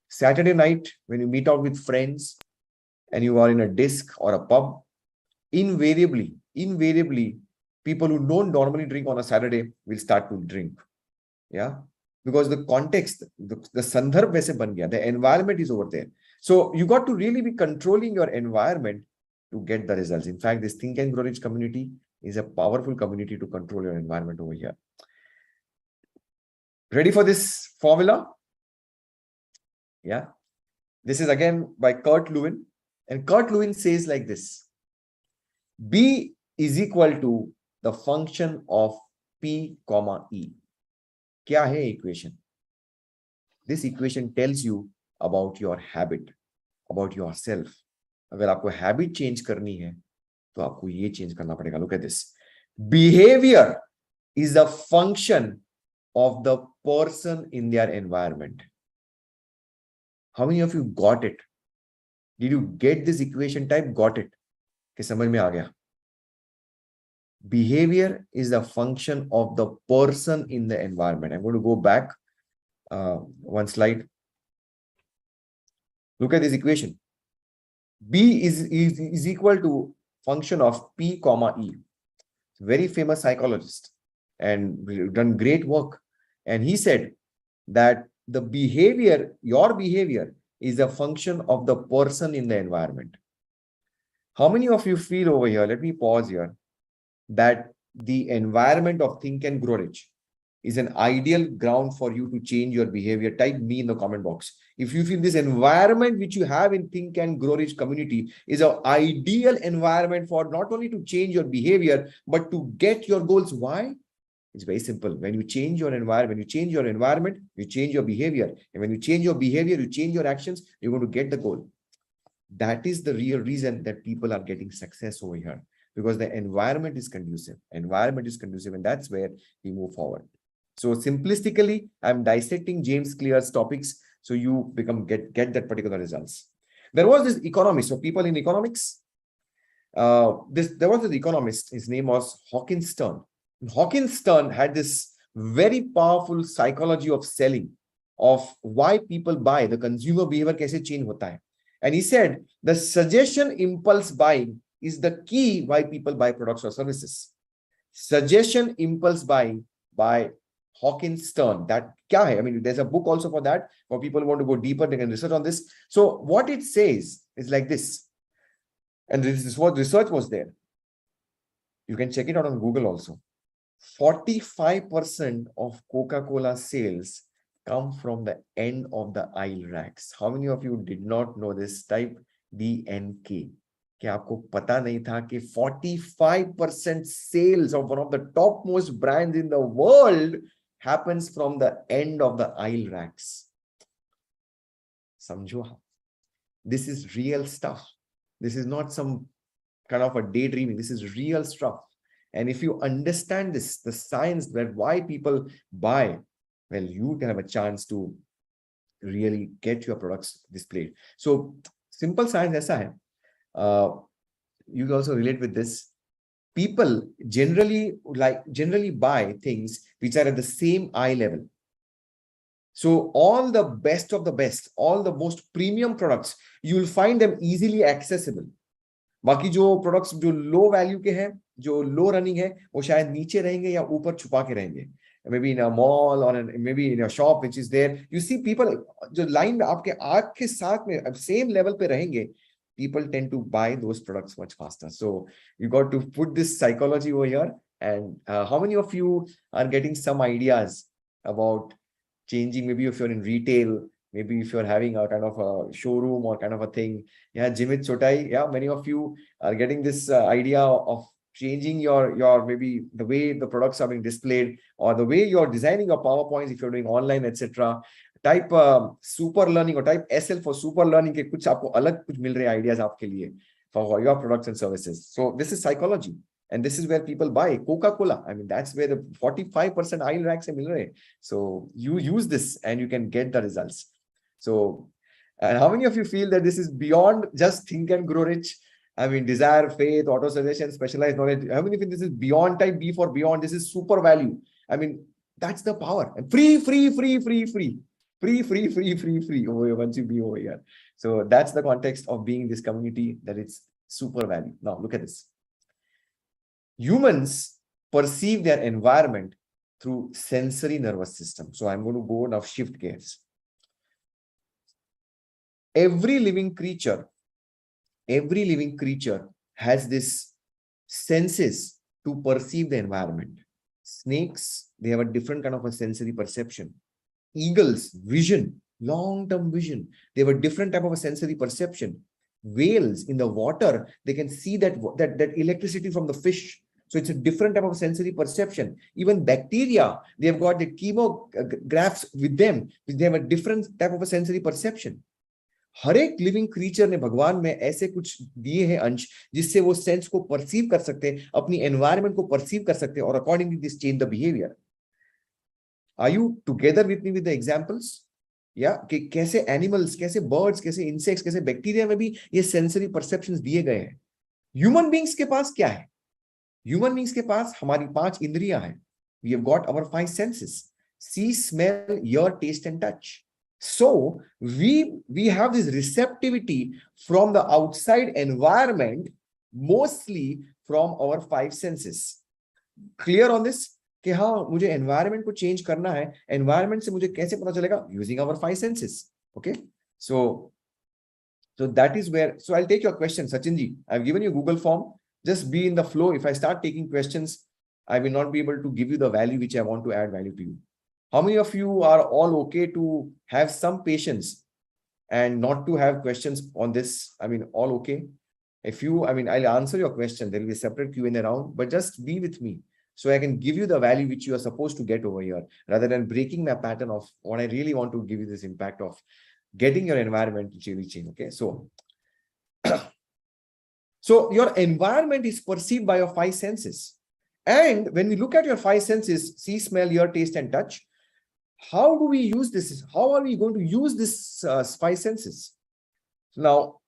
[SPEAKER 1] Saturday night, when you meet out with friends and you are in a disc or a pub, invariably, people who don't normally drink on a Saturday will start to drink. Yeah, because the context, the sandharb वैसे बन गया, the environment is over there. So you got to really be controlling your environment to get the results. In fact, this Think and Grow Rich community is a powerful community to control your environment over here. Ready for this formula? Yeah. This is again by Kurt Lewin. And Kurt Lewin says like this: B is equal to the function of P, E. क्या है equation? This equation tells you about your habit, about yourself. अगर आपको habit change करनी है, तो आपको ये change करना पड़ेगा. Look at this. Behavior is the function of the person in their environment. How many of you got it? Did you get this equation type? Got it? कि समझ में आ गया? Behavior is the function of the person in the environment. I'm going to go back one slide. Look at this equation. B is equal to function of P, E. Very famous psychologist and done great work. And he said that the behavior, your behavior, is a function of the person in the environment. How many of you feel over here? Let me pause here. That the environment of Think and Grow Rich is an ideal ground for you to change your behavior. Type me in the comment box if you feel this environment which you have in Think and Grow Rich community is an ideal environment for not only to change your behavior, but to get your goals. Why? It's very simple. When you change your environment, you change your behavior. And when you change your behavior, you change your actions, you're going to get the goal. That is the real reason that people are getting success over here, because the environment is conducive. And that's where we move forward. So simplistically, I'm dissecting James Clear's topics so you get that particular results. There was this economist, so people in economics, there was this economist, his name was Hawkins Stern. Hawkins Stern had this very powerful psychology of selling, of why people buy, the consumer behavior kaise change hota hai. And he said the suggestion impulse buying is the key why people buy products or services. Suggestion impulse buying by Hawkins Stern. That kya hai? I mean, there's a book also for that. For people who want to go deeper, they can research on this. So what it says is like this. And this is what research was there. You can check it out on Google also. 45% of Coca-Cola sales come from the end of the aisle racks. How many of you did not know this? Type DNK. क्या आपको पता नहीं था कि 45% sales of one of the topmost brands in the world happens from the end of the aisle racks? समझो. This is real stuff. This is not some kind of a daydreaming. This is real stuff. And if you understand this, the science that why people buy, well, you can have a chance to really get your products displayed. So simple science aisa hai. You can also relate with this. People generally buy things which are at the same eye level. So all the best of the best, all the most premium products, you will find them easily accessible. बाकी जो products जो low value के हैं, जो low running है, वो शायद नीचे रहेंगे या ऊपर छुपा के रहेंगे. Maybe in a mall or maybe in a shop which is there. You see people जो line में आपके आँख के साथ में same level पे रहेंगे. People tend to buy those products much faster. So you got to put this psychology over here. And how many of you are getting some ideas about changing? Maybe if you're in retail, maybe if you're having a kind of a showroom or kind of a thing. Yeah, Jimit Chotai. Yeah, many of you are getting this idea of changing your maybe the way the products are being displayed or the way you're designing your PowerPoints if you're doing online, etc. Type super learning or type SL for super learning के कुछ आपको अलग कुछ मिल रहे ideas आपके लिए for your products and services. So this is psychology. And this is where people buy Coca-Cola. I mean, that's where the 45% aisle racks are mil rahe. So you use this and you can get the results. So, and how many of you feel that this is beyond just Think and Grow Rich? I mean, desire, faith, auto suggestion, specialized knowledge. How many of you this is beyond type B for beyond? This is super value. I mean, that's the power. And free. Once you be over here. So that's the context of being this community, that it's super value. Now look at this. Humans perceive their environment through sensory nervous system. So I'm going to go now shift gears. Every living creature has this senses to perceive the environment. Snakes, they have a different kind of a sensory perception. Eagles, vision, long-term vision. They have a different type of a sensory perception. Whales in the water, they can see that electricity from the fish. So it's a different type of sensory perception. Even bacteria, they have got the chemographs with them. They have a different type of a sensory perception. हर एक living creature ने भगवान में ऐसे कुछ दिए हैं अंश जिससे वो सेंस को परसीव कर सकते हैं, अपनी एनवायरनमेंट को परसीव कर सकते हैं और accordingly this change the behaviour. Are you together with me with the examples? Yeah, कि कैसे एनिमल्स, कैसे बर्ड्स, कैसे इंसेक्ट्स, कैसे बैक्टीरिया में भी ये सेंसरी परसेप्शंस दिए गए हैं. ह्यूमन बीइंग्स के पास क्या है? ह्यूमन बीइंग्स के पास हमारी 5 इंद्रियां हैं. We have got our 5 senses: see, smell, hear, taste and touch. So we have this receptivity from the outside environment, mostly from our 5 senses. Clear on this? कि हाँ मुझे एनवायरनमेंट को चेंज करना है. एनवायरनमेंट से मुझे कैसे पता चलेगा? Using our 5 senses. Okay, so that is where, so I'll take your question. Sachin ji, I've given you Google form. Just be in the flow. If I start taking questions, I will not be able to give you the value which I want to add value to you. How many of you are all okay to have some patience and not to have questions on this? I mean, all okay? If you, I mean, I'll answer your question. There will be a separate Q&A round, but just be with me so I can give you the value which you are supposed to get over here, rather than breaking my pattern of what I really want to give you this impact of getting your environment to really change. Okay, so so your environment is perceived by your 5 senses. And when we look at your five senses, see, smell, hear, taste, and touch, how do we use this? How are we going to use this five senses? Now,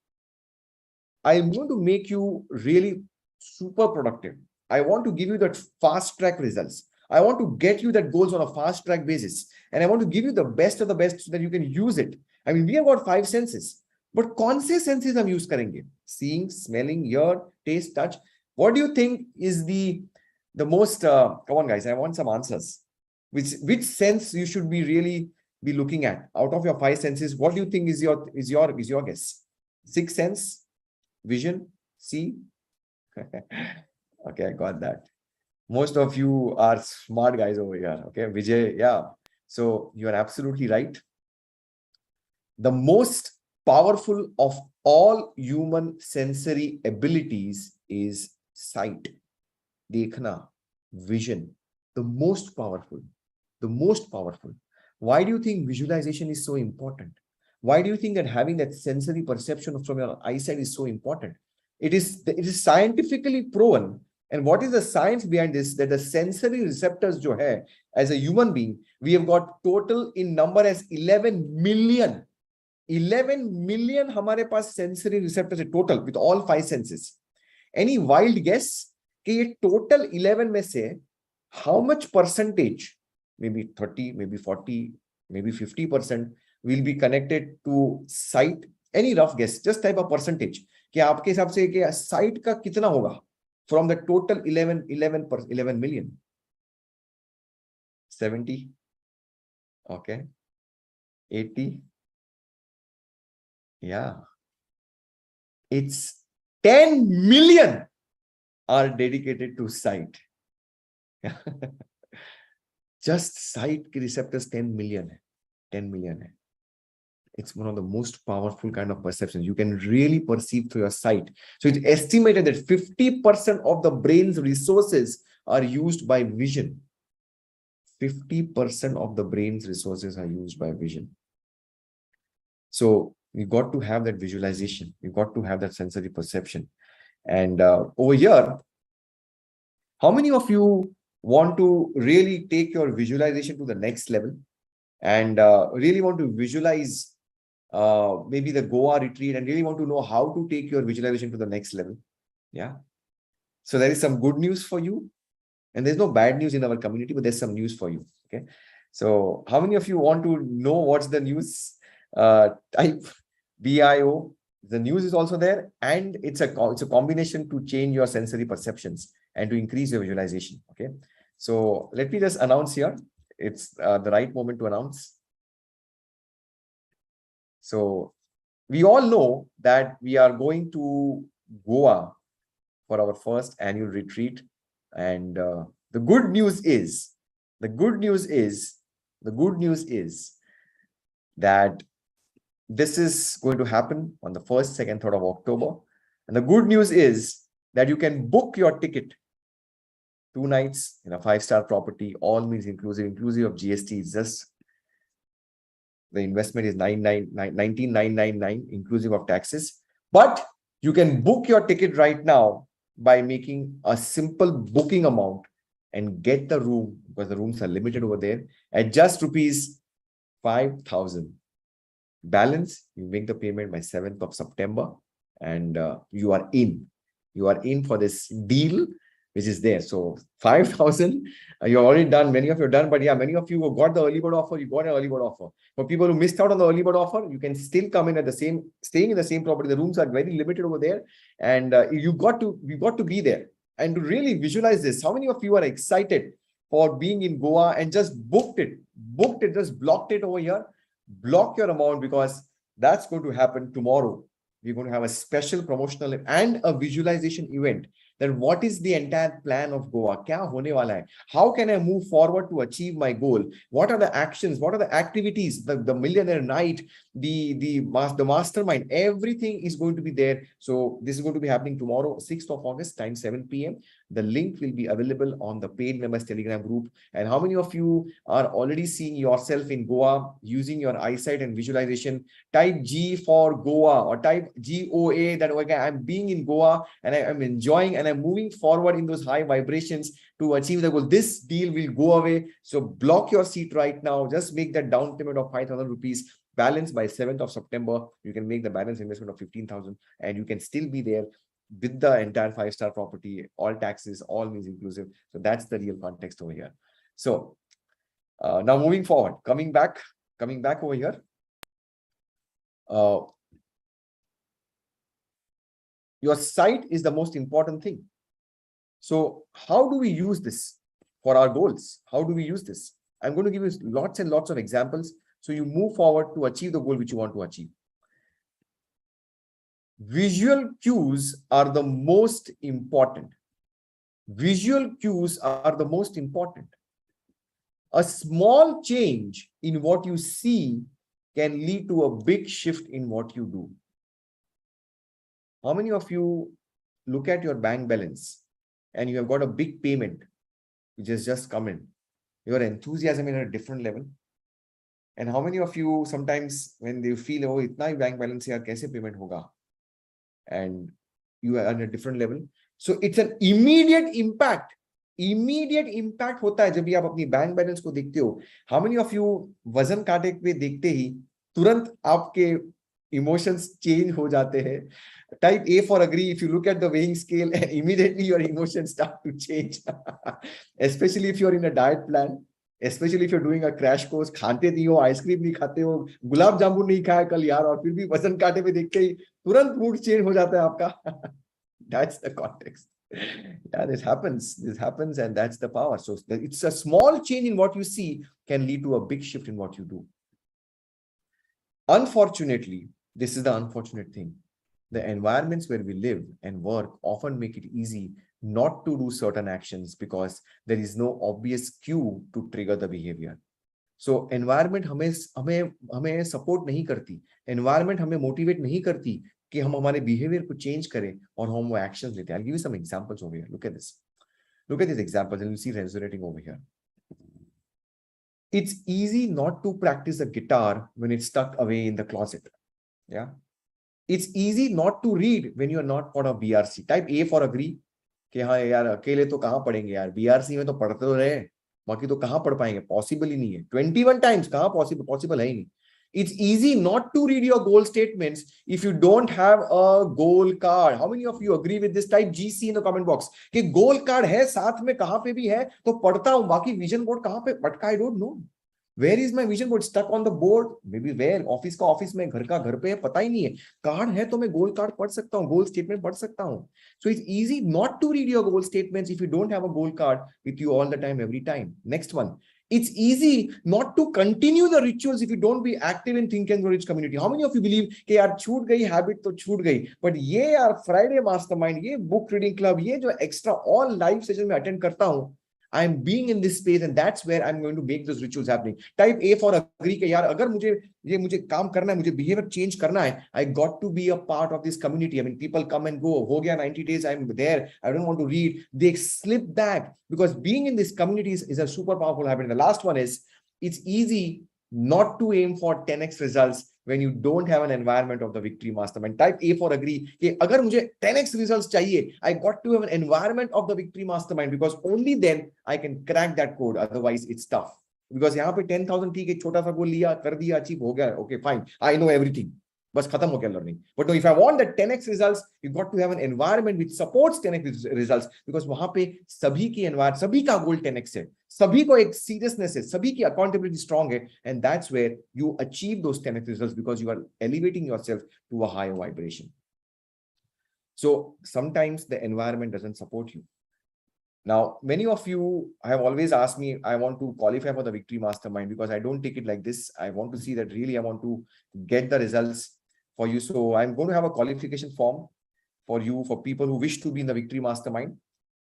[SPEAKER 1] I'm going to make you really super productive. I want to give you that fast track results. I want to get you that goals on a fast track basis. And I want to give you the best of the best so that you can use it. I mean, we have got five senses, but kaun se senses hum use karenge? Seeing, smelling, hear, taste, touch. What do you think is the most, come on guys, I want some answers. Which sense you should be really be looking at out of your five senses? What do you think is your guess? Sixth sense, vision, see. Okay, I got that. Most of you are smart guys over here. Okay, Vijay, yeah. So you are absolutely right. The most powerful of all human sensory abilities is sight. Dekhna, vision, the most powerful. The most powerful. Why do you think visualization is so important? Why do you think that having that sensory perception from your eyesight is so important? It is scientifically proven. And what is the science behind this? That the sensory receptors jo hai, as a human being, we have got total in number as 11 million. 11 million hamare paas sensory receptors total with all five senses. Any wild guess? Ki total 11 mein se, how much percentage, maybe 30, maybe 40, maybe 50% will be connected to sight? Any rough guess? Just type a percentage. कि आपके हिसाब से कि site का कितना होगा from the total 11 million? 70? Okay. 80? Yeah. It's 10 million are dedicated to sight. Just sight receptors 10 million. 10 million. It's one of the most powerful kind of perceptions. You can really perceive through your sight. So it's estimated that 50% of the brain's resources are used by vision. 50% of the brain's resources are used by vision. So we got to have that visualization. We got to have that sensory perception. And over here, how many of you want to really take your visualization to the next level and really want to visualize maybe the Goa retreat and really want to know how to take your visualization to the next level? Yeah. So there is some good news for you. And there's no bad news in our community, but there's some news for you. Okay. So how many of you want to know what's the news? Type BIO. The news is also there. And it's a combination to change your sensory perceptions and to increase your visualization. Okay. So let me just announce here. It's the right moment to announce. So we all know that we are going to Goa for our first annual retreat. And the good news is that this is going to happen on the 1st, 2nd, 3rd of October. And the good news is that you can book your ticket 2 nights in a 5-star property, all means inclusive of GST. Is just the investment is 19,999 inclusive of taxes. But you can book your ticket right now by making a simple booking amount and get the room, because the rooms are limited over there, at just rupees 5,000. Balance, you make the payment by 7th of September and you are in for this deal which is there. So 5,000, you're already done. Many of you are done, but yeah, many of you who got the early bird offer, you got an early bird offer. For people who missed out on the early bird offer, you can still come in at staying in the same property. The rooms are very limited over there, and you got to be there and to really visualize this. How many of you are excited for being in Goa and just booked it, just blocked it over here? Block your amount, because that's going to happen tomorrow. We're going to have a special promotional and a visualization event. Then what is the entire plan of Goa? Kya hone wala hai? How can I move forward to achieve my goal? What are the actions? What are the activities? The millionaire night, the mastermind, everything is going to be there. So this is going to be happening tomorrow, 6th of August, time 7 p.m. The link will be available on the paid members Telegram group. And how many of you are already seeing yourself in Goa using your eyesight and visualization? Type G for Goa or type GOA, that okay, I'm being in Goa and I'm enjoying and and I'm moving forward in those high vibrations to achieve the goal. This deal will go away. So block your seat right now. Just make that down payment of 5,000 rupees. Balance by 7th of September. You can make the balance investment of 15,000 and you can still be there with the entire 5-star property, all taxes, all means inclusive. So that's the real context over here. So now moving forward, coming back over here. Your site is the most important thing. So how do we use this for our goals? How do we use this? I'm going to give you lots and lots of examples. So you move forward to achieve the goal which you want to achieve. Visual cues are the most important. Visual cues are the most important. A small change in what you see can lead to a big shift in what you do. How many of you look at your bank balance and you have got a big payment which has just come in? Your enthusiasm is at a different level. And how many of you sometimes when they feel, oh, itna hi bank balance yaar, kaise payment hoga? And you are on a different level. So it's an immediate impact. Immediate impact होता है जब भी आप अपनी bank balance को देखते हो. How many of you वजन कांटे पे देखते ही तुरंत आपके emotions change हो जाते हैं? Type A for agree if you look at the weighing scale and immediately your emotions start to change. Especially if you're in a diet plan, especially if you're doing a crash course, खाते नहीं हो, ice cream नहीं खाते हो, गुलाब जामुन नहीं खाया कल यार, और फिर भी वजन कांटे पे देख के ही तुरंत मूड चेंज हो जाता है आपका. That's the context. Yeah, this happens, and that's the power. So it's a small change in what you see can lead to a big shift in what you do. Unfortunately, this is the unfortunate thing. The environments where we live and work often make it easy not to do certain actions because there is no obvious cue to trigger the behavior. So environment हमें support नहीं करती, environment हमें motivate नहीं करती कि हम हमारे behavior को change करें और हम वो actions लेते हैं. I'll give you some examples over here. Look at this. Look at these examples and you see resonating over here. It's easy not to practice the guitar when it's stuck away in the closet. Yeah. It's easy not to read when you are not part of BRC. Type A for agree. कि हाँ यार अकेले तो कहाँ पढ़ेंगे यार, BRC में तो पढ़ते तो रहे, बाकी तो कहाँ पढ़ पाएंगे, पॉसिबल ही नहीं है. 21 times कहाँ पॉसिबल है ही नहीं. It's easy not to read your goal statements if you don't have a goal card. How many of you agree with this? Type GC in the comment box. कि goal card है, साथ में कहाँ पे भी है, तो पढ़ता हूँ, बाकी vision board कहाँ पे पटका, I don't know. Where is my vision board? Stuck on the board? Maybe where? Office का ऑफिस में, घर का घर पे है, पता ही नहीं है. कार्ड है तो मैं गोल कार्ड पढ़ सकता हूँ, गोल स्टेटमेंट पढ़ सकता हूँ. So it's easy not to read your goal statements if you don't have a goal card with you all the time, every time. Next one. It's easy not to continue the rituals if you don't be active in Think and Grow Rich community. How many of you believe कि यार छूट गई habit तो छूट गई, but ये यार Friday mastermind, ये बुक रीडिंग क्लब, ये जो एक्स्ट्रा ऑल लाइव सेशन में अटेंड करता हूँ, I'm being in this space and that's where I'm going to make those rituals happening. Type A for agree कि यार अगर मुझे काम करना है, मुझे behavior change करना है, I got to be a part of this community. I mean, people come and go. हो गया 90 days, I'm there. I don't want to read. They slip back because being in this community is a super powerful habit. And the last one is, it's easy not to aim for 10x results when you don't have an environment of the victory mastermind. Type A for agree कि अगर मुझे 10x results चाहिए, I got to have an environment of the victory mastermind because only then I can crack that code. Otherwise, it's tough. Because यहाँ पे 10,000 ठीक है, छोटा सा गोल लिया, कर दिया, अचीव हो गया, okay, fine. I know everything. बस खत्म हो गया learning. But no, if I want the 10x results, you got to have an environment which supports 10x results because वहाँ पे सभी की environment, सभी का goal 10x है, सभी को एक seriousness है, सभी की accountability strong है, and that's where you achieve those 10x results because you are elevating yourself to a higher vibration. So sometimes the environment doesn't support you. Now, many of you have always asked me, I want to qualify for the Victory Mastermind because I don't take it like this. I want to see that really I want to get the results for you. So I'm going to have a qualification form for you, for people who wish to be in the Victory Mastermind.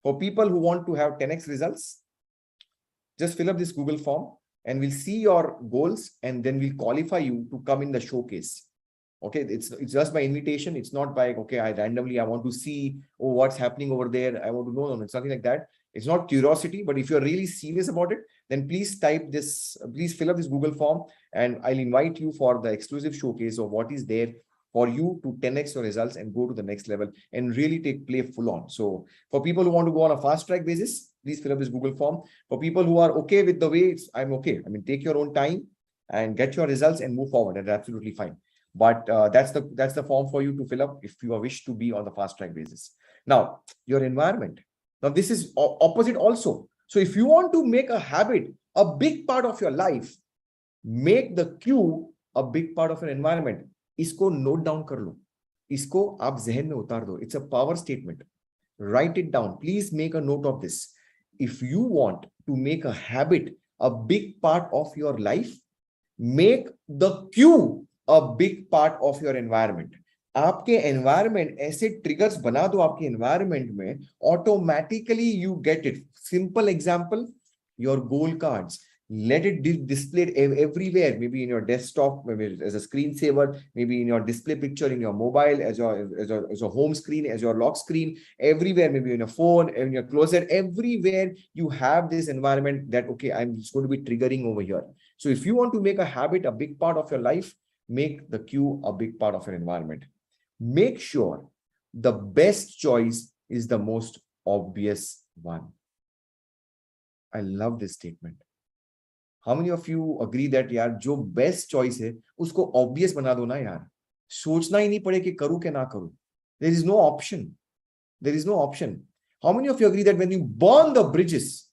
[SPEAKER 1] For people who want to have 10x results, just fill up this Google form and we'll see your goals and then we'll qualify you to come in the showcase. Okay, it's just by invitation. It's not by, okay, I want to see, oh, what's happening over there. I want to know. No, it's nothing like that. It's not curiosity, but if you're really serious about it, then please type this, please fill up this Google form and I'll invite you for the exclusive showcase of what is there for you to 10x your results and go to the next level and really take play full on. So for people who want to go on a fast track basis, please fill up this Google form. For people who are okay with the way I'm okay, I mean, take your own time and get your results and move forward. That's absolutely fine. But that's the form for you to fill up if you wish to be on the fast track basis. Now, your environment. Now, this is opposite also. So if you want to make a habit a big part of your life, make the cue a big part of your environment. इसको note down कर लो, इसको आप जहन में उतार दो. It's a power statement. Write it down. Please make a note of this. If you want to make a habit a big part of your life, make the cue a big part of your environment. आपके environment ऐसे triggers बना दो आपके environment में, automatically you get it. Simple example, your goal cards. Let it displayed everywhere, maybe in your desktop, maybe as a screensaver, maybe in your display picture in your mobile, as your home screen, as your lock screen, everywhere, maybe in your phone, in your closet, everywhere you have this environment that, okay, I'm just going to be triggering over here. So if you want to make a habit a big part of your life, make the cue a big part of your environment. Make sure the best choice is the most obvious one. I love this statement. How many of you agree that यार जो best choice है उसको obvious बना दो ना यार, सोचना ही नहीं पड़े कि करूं कि ना करूं. There is no option. There is no option. How many of you agree that when you burn the bridges,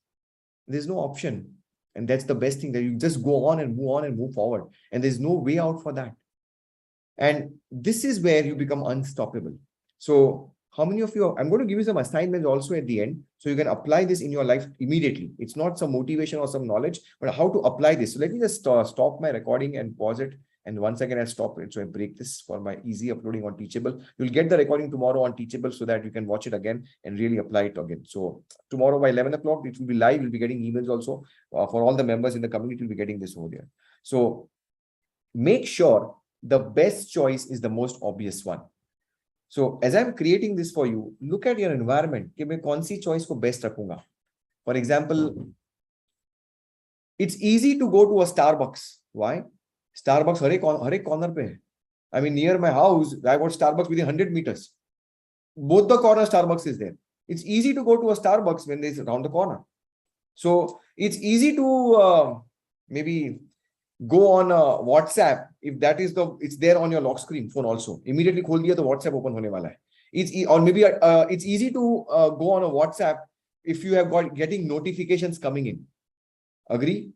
[SPEAKER 1] there is no option, and that's the best thing, that you just go on and move forward, and there's no way out for that. And this is where you become unstoppable. So how many of you, I'm going to give you some assignments also at the end, so you can apply this in your life immediately. It's not some motivation or some knowledge, but how to apply this. So let me just stop my recording and pause it. And once again, I'll stop it. So I break this for my easy uploading on Teachable. You'll get the recording tomorrow on Teachable so that you can watch it again and really apply it again. So tomorrow by 11 o'clock, it will be live. You'll be getting emails also for all the members in the community. Will be getting this over there. So make sure the best choice is the most obvious one. So as I'm creating this for you, look at your environment. कि मैं कौन सी choice को best रखूंगा. For example, it's easy to go to a Starbucks. Why? Starbucks हर एक corner पे है. I mean, near my house, I got Starbucks within 100 meters. Both the corner Starbucks is there. It's easy to go to a Starbucks when it's around the corner. So it's easy to maybe go on WhatsApp if that is it's there on your lock screen phone also. Immediately खोल दिया तो WhatsApp open होने वाला है. Or maybe it's easy to go on a WhatsApp if you have got getting notifications coming in. Agree?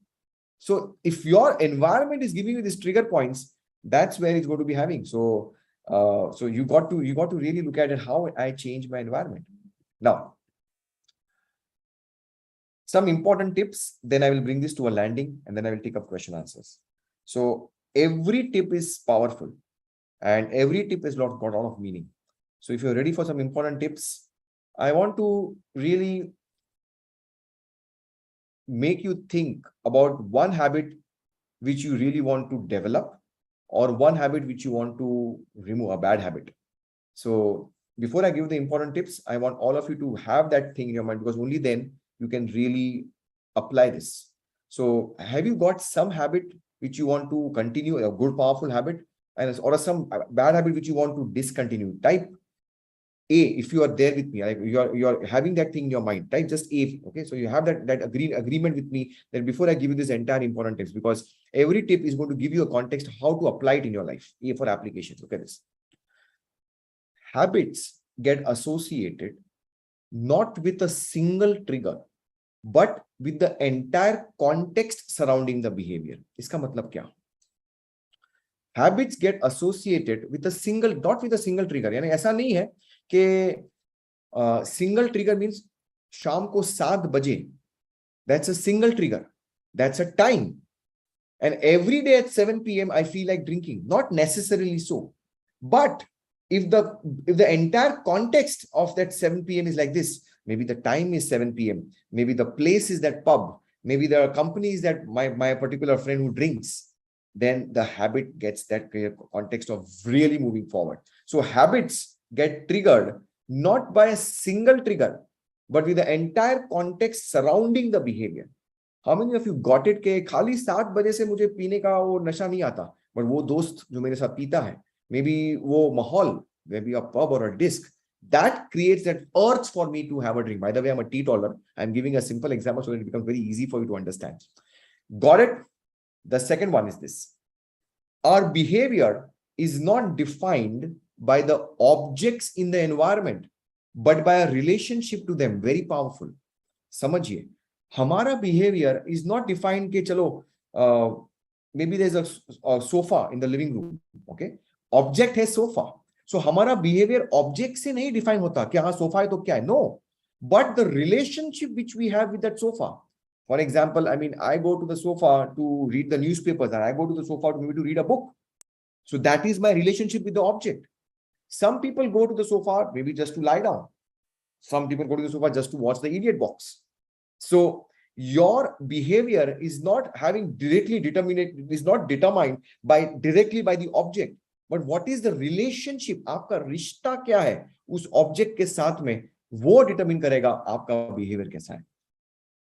[SPEAKER 1] So if your environment is giving you these trigger points, that's where it's going to be having. So so you got to really look at it, how I change my environment. Now, some important tips, then I will bring this to a landing and then I will take up question answers. So every tip is powerful and every tip has got a lot of meaning. So if you're ready for some important tips, I want to really make you think about one habit which you really want to develop or one habit which you want to remove, a bad habit. So before I give the important tips, I want all of you to have that thing in your mind, because only then you can really apply this. So have you got some habit which you want to continue, a good, powerful habit, and or some bad habit which you want to discontinue? Type A if you are there with me, like you're having that thing in your mind. Type just A. Okay, so you have that agreement with me that before I give you this entire important tips, because every tip is going to give you a context how to apply it in your life. A for applications. Look at this. Habits get associated not with a single trigger, but with the entire context surrounding the behavior. Iska matlab kya? Habits get associated with a single, not with a single trigger. यानी ऐसा नहीं है कि single trigger means शाम को 7 बजे. That's a single trigger. That's a time. And every day at 7 p.m. I feel like drinking. Not necessarily so. But if the entire context of that 7 p.m. is like this, maybe the time is 7 p.m. Maybe the place is that pub. Maybe there are companies that my particular friend who drinks. Then the habit gets that context of really moving forward. So habits get triggered not by a single trigger, but with the entire context surrounding the behavior. How many of you got it? कि खाली 7 बजे से मुझे पीने का वो नशा नहीं आता, but वो दोस्त जो मेरे साथ पीता है, maybe wo mahal, maybe a pub or a disc, that creates that urge for me to have a drink. By the way, I'm a teetotaler. I'm giving a simple example so that it becomes very easy for you to understand. Got it? The second one is this. Our behavior is not defined by the objects in the environment, but by a relationship to them. Very powerful. समझिए, हमारा behavior is not defined कि चलो maybe there's a sofa in the living room. Okay, object है sofa. So हमारा behavior object से नहीं define होता कि हाँ sofa है तो क्या है. No, but the relationship which we have with that sofa. For example, I mean, I go to the sofa to read the newspapers, and I go to the sofa to maybe to read a book. So that is my relationship with the object. Some people go to the sofa maybe just to lie down. Some people go to the sofa just to watch the idiot box. So your behavior is not determined directly by the object, but what is the relationship? आपका रिश्ता क्या है उस object के साथ में, वो determine करेगा आपका behavior कैसा है.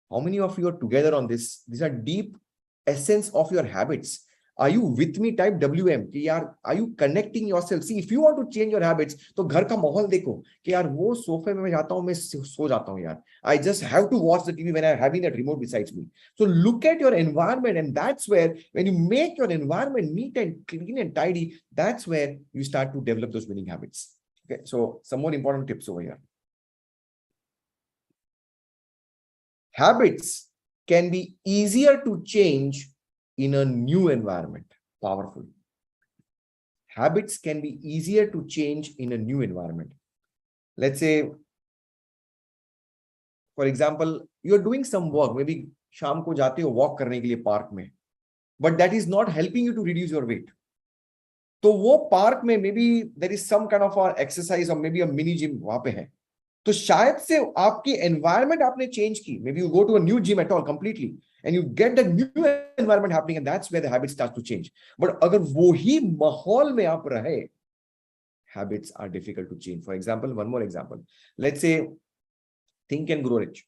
[SPEAKER 1] How many of you are together on this? These are deep essence of your habits. Are you with me? Type WM कि यार, are you connecting yourself? See, if you want to change your habits, तो घर का माहौल देखो कि यार वो सोफे में मैं जाता हूँ, मैं सो जाता हूँ यार. I just have to watch the TV when I'm having that remote besides me. So look at your environment, and that's where when you make your environment neat and clean and tidy, that's where you start to develop those winning habits. Okay, so some more important tips over here. Habits can be easier to change in a new environment. Powerful. Habits can be easier to change in a new environment. Let's say, for example, you're doing some work, maybe शाम को जाते हो walk करने के लिए park में, but that is not helping you to reduce your weight. तो वो park में maybe there is some kind of a exercise or maybe a mini gym वहां पे है. तो शायद से आपकी environment आपने change की. Maybe you go to a new gym at all completely, and you get the new environment happening, and that's where the habit starts to change. But अगर वो ही माहौल में आप रहे, habits are difficult to change. For example, one more example. Let's say, Think and Grow Rich.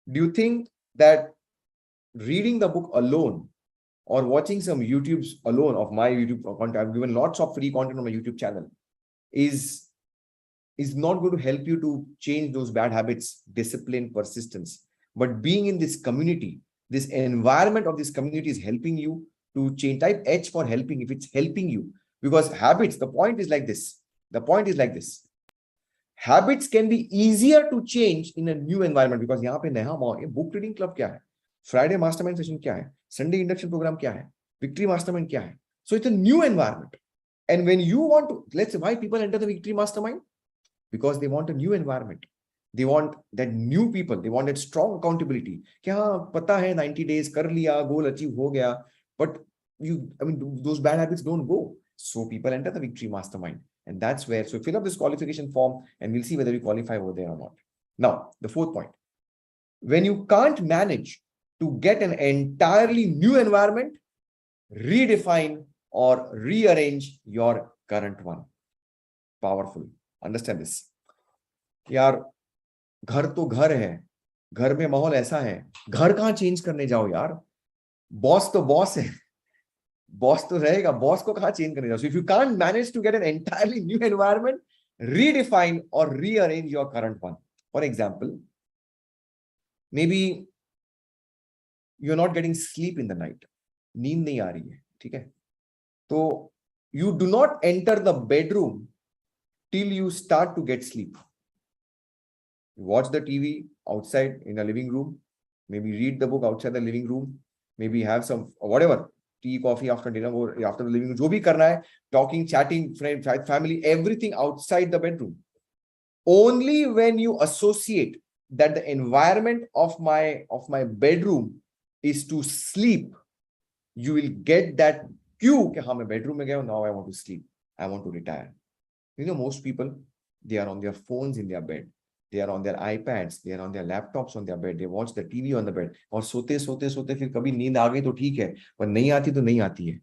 [SPEAKER 1] Do you think that reading the book alone or watching some YouTubes alone of my YouTube content, I've given lots of free content on my YouTube channel, is not going to help you to change those bad habits, discipline, persistence. But being in this community, this environment of this community is helping you to change. Type H for helping if it's helping you. Because habits, the point is like this. The point is like this. Habits can be easier to change in a new environment, because यहाँ पे नया माहौल, book reading club क्या है, Friday mastermind session क्या है, Sunday induction program क्या है, Victory mastermind क्या है. So it's a new environment. And when you want to, let's say, why people enter the Victory mastermind? Because they want a new environment. They want that new people. They want that strong accountability. क्या पता है 90 days कर लिया, goal achieve हो गया, but those bad habits don't go. So people enter the Victory mastermind. And that's where, so fill up this qualification form and we'll see whether we qualify over there or not. Now, the fourth point. When you can't manage to get an entirely new environment, redefine or rearrange your current one. Powerful. Understand this. यार, घर तो घर है, घर में माहौल ऐसा है, घर कहाँ चेंज करने जाओ यार, बॉस तो बॉस है, बॉस तो रहेगा, बॉस को कहाँ चेंज करने जाओ. So if you can't manage to get an entirely new environment, redefine or rearrange your current one. For example, maybe you're not getting sleep in the night, नींद नहीं आ रही है, ठीक है, तो you do not enter the bedroom till you start to get sleep. You watch the TV outside in the living room, maybe read the book outside the living room, maybe have some whatever, tea, coffee after dinner or after the living room, जो भी करना है, talking, chatting, friend, family, everything outside the bedroom. Only when you associate that the environment of my bedroom is to sleep, you will get that cue कि हाँ मैं bedroom में गया हूँ, now I want to sleep, I want to retire. You know, most people, they are on their phones in their bed. They are on their iPads, they are on their laptops on their bed, they watch the TV on the bed. और सोते सोते सोते फिर कभी नींद आ गई तो ठीक है, पर नहीं आती तो नहीं आती है.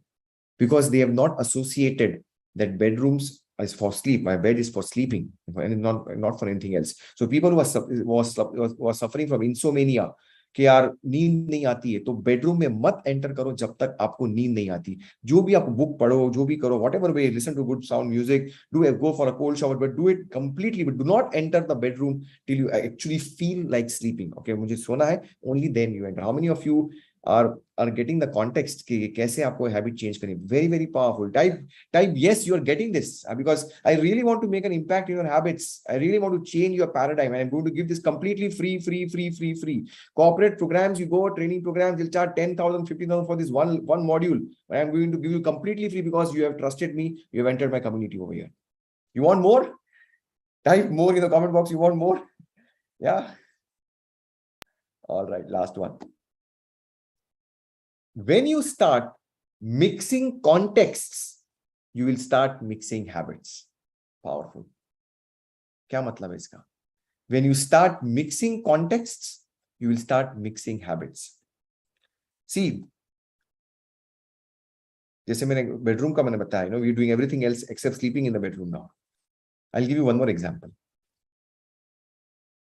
[SPEAKER 1] Because they have not associated that bedrooms is for sleep, my bed is for sleeping, and not for anything else. So people who are suffering from insomnia, कि यार नींद नहीं आती है, तो बेडरूम में मत एंटर करो जब तक आपको नींद नहीं आती। जो भी आप बुक पढ़ो, जो भी करो, whatever way, listen to good sound music, go for a cold shower, but do it completely, but do not enter the bedroom till you actually feel like sleeping. Okay, मुझे सोना है, only then you enter. How many of you are getting the context कि कैसे आपको habit change करनी? Very powerful. Type yes, you are getting this, because I really want to make an impact in your habits. I really want to change your paradigm, and I'm going to give this completely free. Corporate programs, you go, training programs, you'll charge 10,000, 15,000 for this one module. I'm going to give you completely free because you have trusted me. You have entered my community over here. You want more? Type more in the comment box. You want more? Yeah. All right, last one. When you start mixing contexts, you will start mixing habits. Powerful. क्या मतलब है इसका? When you start mixing contexts, you will start mixing habits. See, जैसे मैंने bedroom का मैंने बताया, we're doing everything else except sleeping in the bedroom now. I'll give you one more example.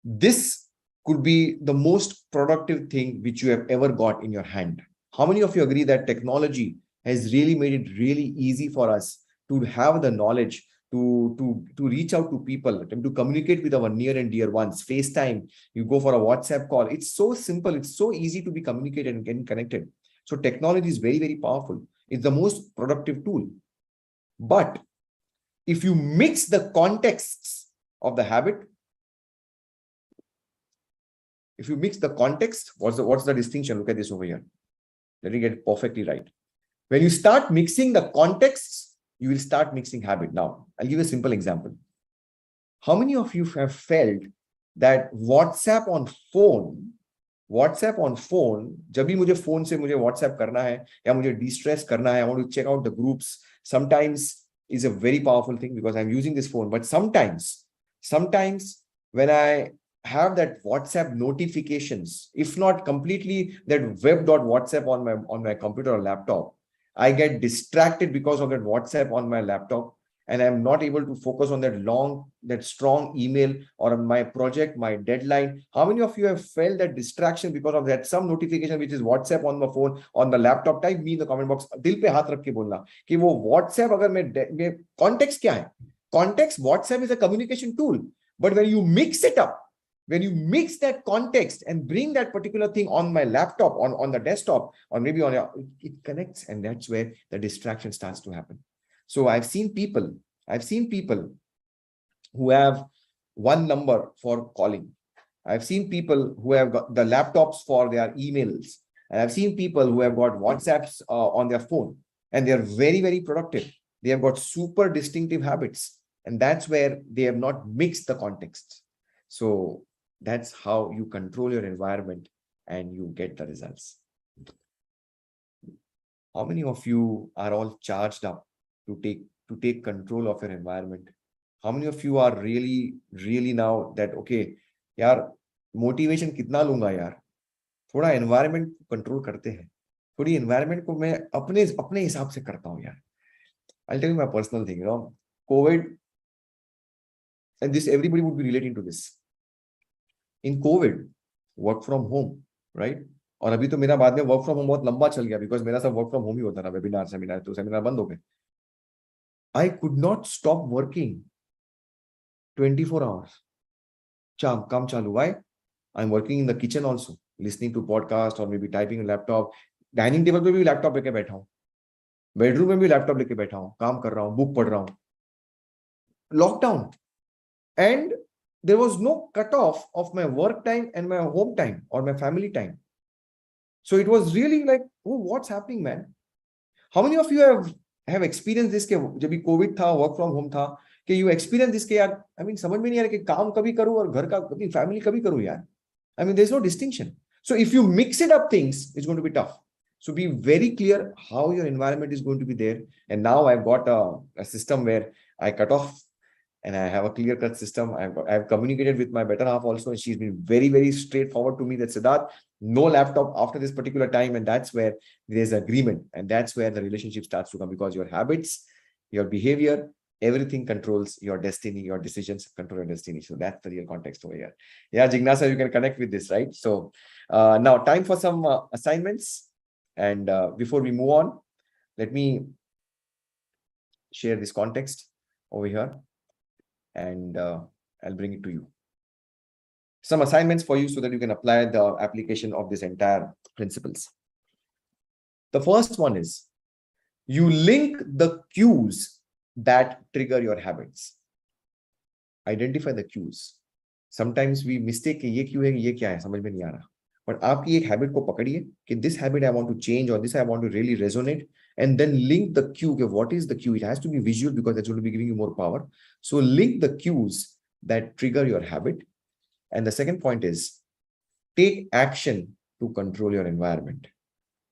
[SPEAKER 1] This could be the most productive thing which you have ever got in your hand. How many of you agree that technology has really made it really easy for us to have the knowledge, to reach out to people, to communicate with our near and dear ones? FaceTime, you go for a WhatsApp call. It's so simple. It's so easy to be communicated and getting connected. So technology is very powerful. It's the most productive tool. But if you mix the contexts of the habit, if you mix the context, what's the distinction? Look at this over here. Let me get it perfectly right. When you start mixing the contexts, you will start mixing habit. Now, I'll give you a simple example. How many of you have felt that WhatsApp on phone, जब भी मुझे phone से मुझे WhatsApp करना है या मुझे de-stress करना है, I want to check out the groups, sometimes is a very powerful thing because I'm using this phone. But sometimes when I have that WhatsApp notifications, if not completely that web.whatsapp on my computer or laptop, I get distracted because of that WhatsApp on my laptop, and I'm not able to focus on that strong email or on my project, my deadline. How many of you have felt that distraction because of that some notification which is WhatsApp on the phone, on the laptop? Type me in the comment box. दिल पे हाथ रख के बोलना कि वो WhatsApp अगर मैं context क्या है? Context, WhatsApp is a communication tool, but when you mix it up, when you mix that context and bring that particular thing on my laptop, on the desktop, or maybe on your, it connects, and that's where the distraction starts to happen. So I've seen people who have one number for calling. I've seen people who have got the laptops for their emails. And I've seen people who have got WhatsApps on their phone, and they're very productive. They have got super distinctive habits, and that's where they have not mixed the context. So that's how you control your environment and you get the results. How many of you are all charged up to take control of your environment? How many of you are really now that, okay, यार motivation कितना लूंगा यार, थोड़ा environment control करते हैं, थोड़ी environment को मैं अपने हिसाब से करता हूँ यार. I'll tell you my personal thing, COVID, and this everybody would be relating to this. In COVID, work from home, right? और अभी तो मेरा बाद में वर्क फ्रॉम होम बहुत लंबा चल गया बिकॉज मेरा सब वर्क फ्रॉम होम ही होता था, वेबिनार सेमिनार, तो सेमिनार बंद हो गए. I could not stop working 24 hours. काम चालू. Why? I'm working in the kitchen also, listening to podcast or maybe typing on laptop. Dining table पे भी लैपटॉप लेके बैठा हूँ, बेडरूम में भी लैपटॉप लेके बैठा हूँ, काम कर रहा हूँ, बुक पढ़ रहा हूँ. Lockdown, and there was no cutoff of my work time and my home time or my family time. So it was really like, oh, what's happening, man? How many of you have experienced this? के जब भी Covid था, work from home था, कि you experience this के यार, I mean समझ में नहीं आ रहा कि काम कभी करूँ और घर का कभी फैमिली कभी करूँ यार. I mean there's no distinction. So if you mix it up things, it's going to be tough. So be very clear how your environment is going to be there. And now I've got a system where I cut off, and I have a clear-cut system. I've communicated with my better half also, and she's been very straightforward to me that, Siddharth, no laptop after this particular time, and that's where there's agreement, and that's where the relationship starts to come, because your habits, your behavior, Everything controls your destiny, your decisions control your destiny. So that's the real context over here. Yeah, Jignasa, you can connect with this, right? So now time for some assignments. And before we move on, let me share this context over here, and I'll bring it to you. Some assignments for you so that you can apply the application of this entire principles. The first one is you link the cues that trigger your habits. Identify the cues. Sometimes we mistake कि ये क्यों है, ये क्या है, समझ में नहीं आ रहा. But आपकी एक habit को पकड़िए कि this habit I want to change or this I want to really resonate, and then link the cue. Okay, what is the cue? It has to be visual because that's going to be giving you more power. So link the cues that trigger your habit. And the second point is take action to control your environment.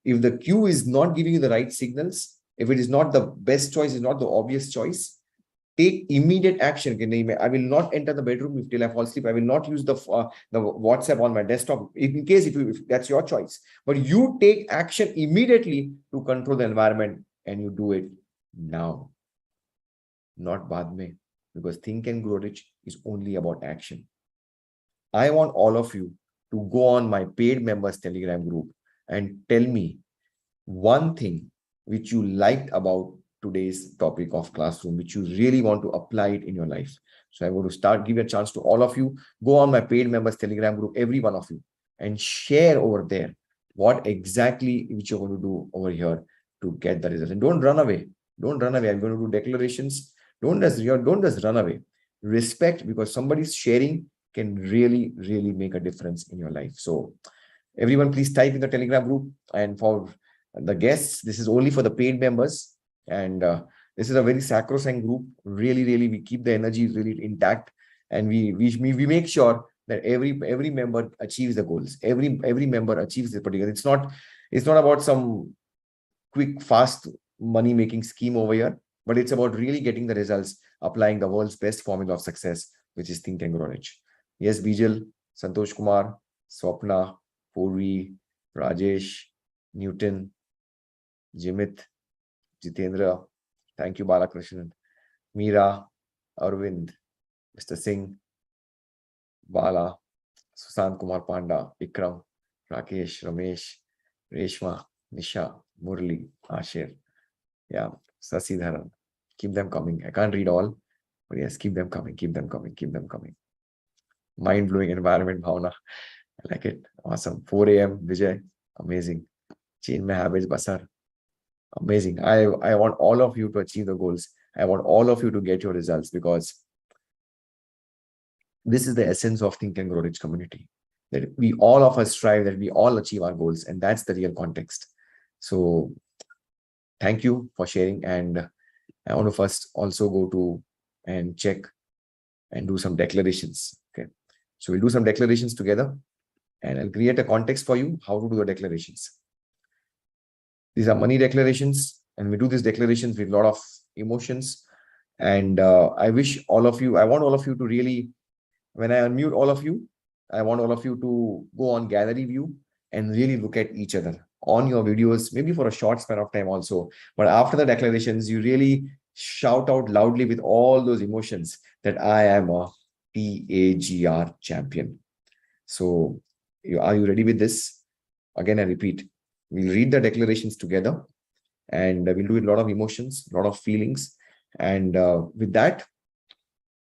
[SPEAKER 1] If the cue is not giving you the right signals, if it is not the best choice, is not the obvious choice, take immediate action. I will not enter the bedroom till I fall asleep. I will not use the WhatsApp on my desktop in case if that's your choice. But you take action immediately to control the environment, and you do it now, not baad mein, because Think and Grow Rich is only about action. I want all of you to go on my paid members Telegram group and tell me one thing which you liked about today's topic of classroom, which you really want to apply it in your life. So I want to give a chance to all of you. Go on my paid members Telegram group, every one of you, and share over there what exactly which you're going to do over here to get the result. And don't run away. Don't run away. I'm going to do declarations. Don't just run away. Respect, because somebody's sharing can really, really make a difference in your life. So everyone, please type in the Telegram group. And for the guests, this is only for the paid members. And this is a very sacrosanct group. Really, really, we keep the energy really intact. And we make sure that every member achieves the goals. Every member achieves the particular. It's not about some quick, fast money-making scheme over here, but it's about really getting the results, applying the world's best formula of success, which is Think and Grow Rich. Yes, Bijal, Santosh Kumar, Swapna, Purvi, Rajesh, Newton, Jimit, Jitendra, thank you, Balakrishnan, Meera, Arvind, Mr. Singh, Bala, Susant Kumar Panda, Ikram, Rakesh, Ramesh, Reshma, Nisha, Murli, Ashir, yeah, Sasidharan. Keep them coming. I can't read all, but yes, keep them coming, keep them coming, keep them coming. Mind-blowing environment, Bhavna. I like it. Awesome. 4 a.m. Vijay. Amazing. Change my habits, Basar. Amazing. I want all of you to achieve the goals. I want all of you to get your results, because this is the essence of Think and Grow Rich community. That we all of us strive, that we all achieve our goals, and that's the real context. So thank you for sharing. And I want to first also go to and check and do some declarations. Okay. So we'll do some declarations together, and I'll create a context for you how to do your declarations. These are money declarations, and we do these declarations with a lot of emotions. And I want all of you to really, when I unmute all of you, I want all of you to go on gallery view and really look at each other on your videos, maybe for a short span of time also. But after the declarations, you really shout out loudly with all those emotions that I am a PAGR champion. So are you ready with this? Again, I repeat, we'll read the declarations together, and we'll do a lot of emotions, a lot of feelings. And with that,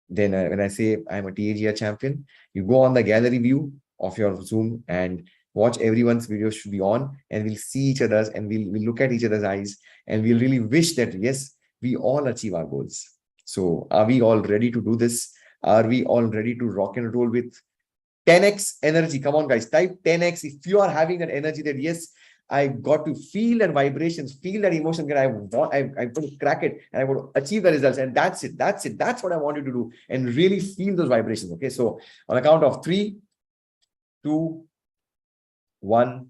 [SPEAKER 1] then when I say I'm a TAGR champion, you go on the gallery view of your Zoom and watch everyone's video should be on, and we'll see each other's, and we'll look at each other's eyes, and we'll really wish that, yes, we all achieve our goals. So are we all ready to do this? Are we all ready to rock and roll with 10x energy? Come on, guys, type 10x. If you are having that energy that, yes, I got to feel that vibrations, feel that emotion, that I'm going to crack it, and I want to achieve the results. And that's it. That's what I want you to do, and really feel those vibrations. Okay. So on a count of 3, 2, 1,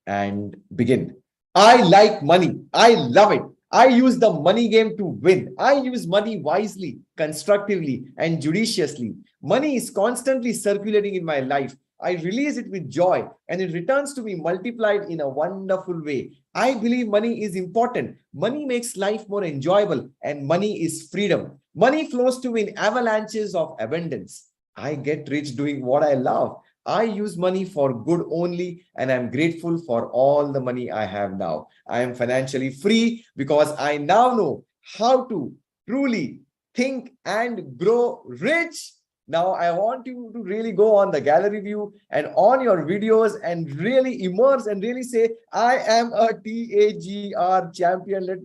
[SPEAKER 1] and begin. I like money. I love it. I use the money game to win. I use money wisely, constructively, and judiciously. Money is constantly circulating in my life. I release it with joy, and it returns to me multiplied in a wonderful way. I believe money is important. Money makes life more enjoyable, and money is freedom. Money flows to me in avalanches of abundance. I get rich doing what I love. I use money for good only, and I'm grateful for all the money I have now. I am financially free because I now know how to truly think and grow rich. Now, I want you to really go on the gallery view and on your videos and really immerse and really say, I am a TAGR champion. Let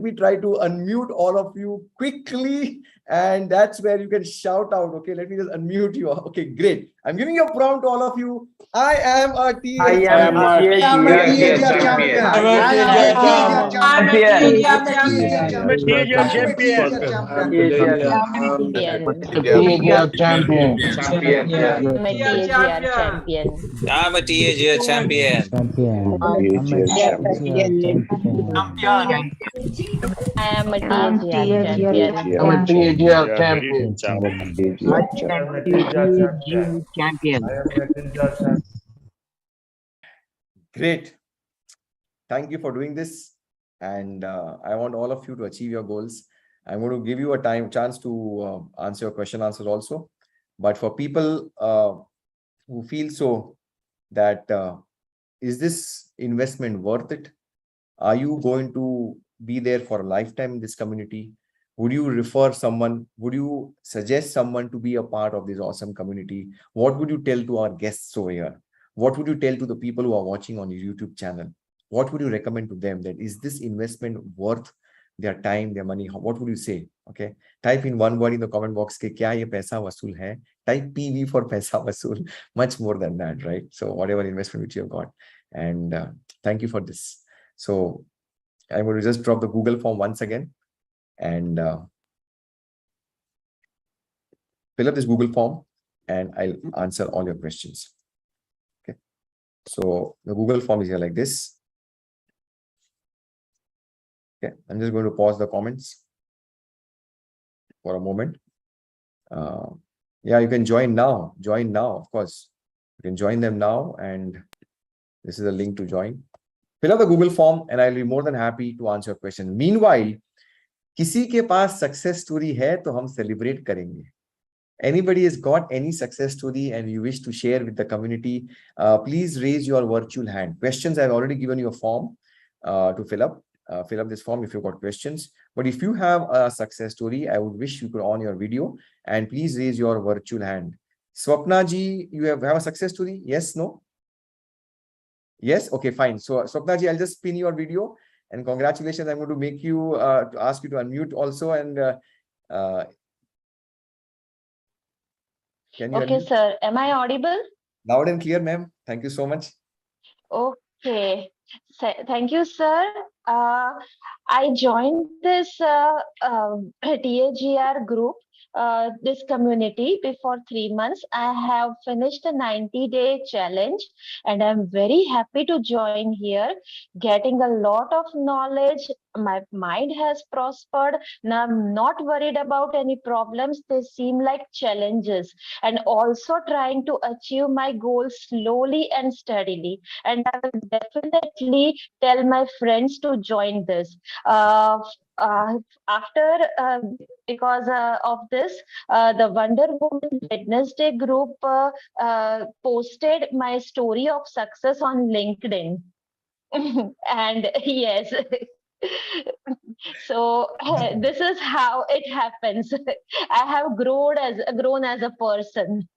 [SPEAKER 1] me try to unmute all of you quickly. And that's where you can shout out. Okay, let me just unmute you. Okay, great. I'm giving you a prompt to all of you. I am a TAGR champion.
[SPEAKER 3] I'm a TAGR champion.
[SPEAKER 2] Champion. I'm a champion.
[SPEAKER 4] I am a
[SPEAKER 5] I'm
[SPEAKER 4] TAGR
[SPEAKER 5] TAGR
[SPEAKER 4] champion.
[SPEAKER 5] champion.
[SPEAKER 1] Great. Thank you for doing this. And I want all of you to achieve your goals. I'm going to give you a chance to answer your answers also. But for people who feel so that is this investment worth it? Are you going to be there for a lifetime in this community? Would you refer someone? Would you suggest someone to be a part of this awesome community? What would you tell to our guests over here? What would you tell to the people who are watching on your YouTube channel? What would you recommend to them? That is this investment worth their time, their money? What would you say? Okay, type in one word in the comment box ke kya ye paisa vasool hai? Type PV for paisa vasool. Much more than that, right? So whatever investment which you have got, and thank you for this. So I'm going to just drop the Google form once again and fill up this Google form, and I'll answer all your questions. Okay, so the Google form is here like this. Okay, I'm just going to pause the comments for a moment. Yeah, you can join now. Join now, of course. You can join them now, and this is a link to join. Fill out the Google form, and I'll be more than happy to answer your question. Meanwhile, किसी के पास success story है तो हम celebrate करेंगे. Anybody has got any success story and you wish to share with the community, please raise your virtual hand. Questions, I've already given you a form to fill up. Fill up this form if you've got questions. But if you have a success story, I would wish you could on your video and please raise your virtual hand. Swapna ji, you have a success story? Yes, no? Yes? Okay, fine. So Swapna ji, I'll just pin your video and congratulations. I'm going to make you, to ask you to unmute also and can you
[SPEAKER 4] Okay,
[SPEAKER 1] unmute?
[SPEAKER 4] sir. Am I audible?
[SPEAKER 1] Loud and clear, ma'am. Thank you so much.
[SPEAKER 4] Okay. Thank you, sir. I joined this TAGR group, this community before 3 months. I have finished a 90-day challenge and I'm very happy to join here, getting a lot of knowledge. My mind has prospered. Now I'm not worried about any problems. They seem like challenges, and also trying to achieve my goals slowly and steadily. And I will definitely tell my friends to join this. Because of this, the Wonder Woman Wednesday group posted my story of success on LinkedIn. And yes, so this is how it happens. I have grown as a person.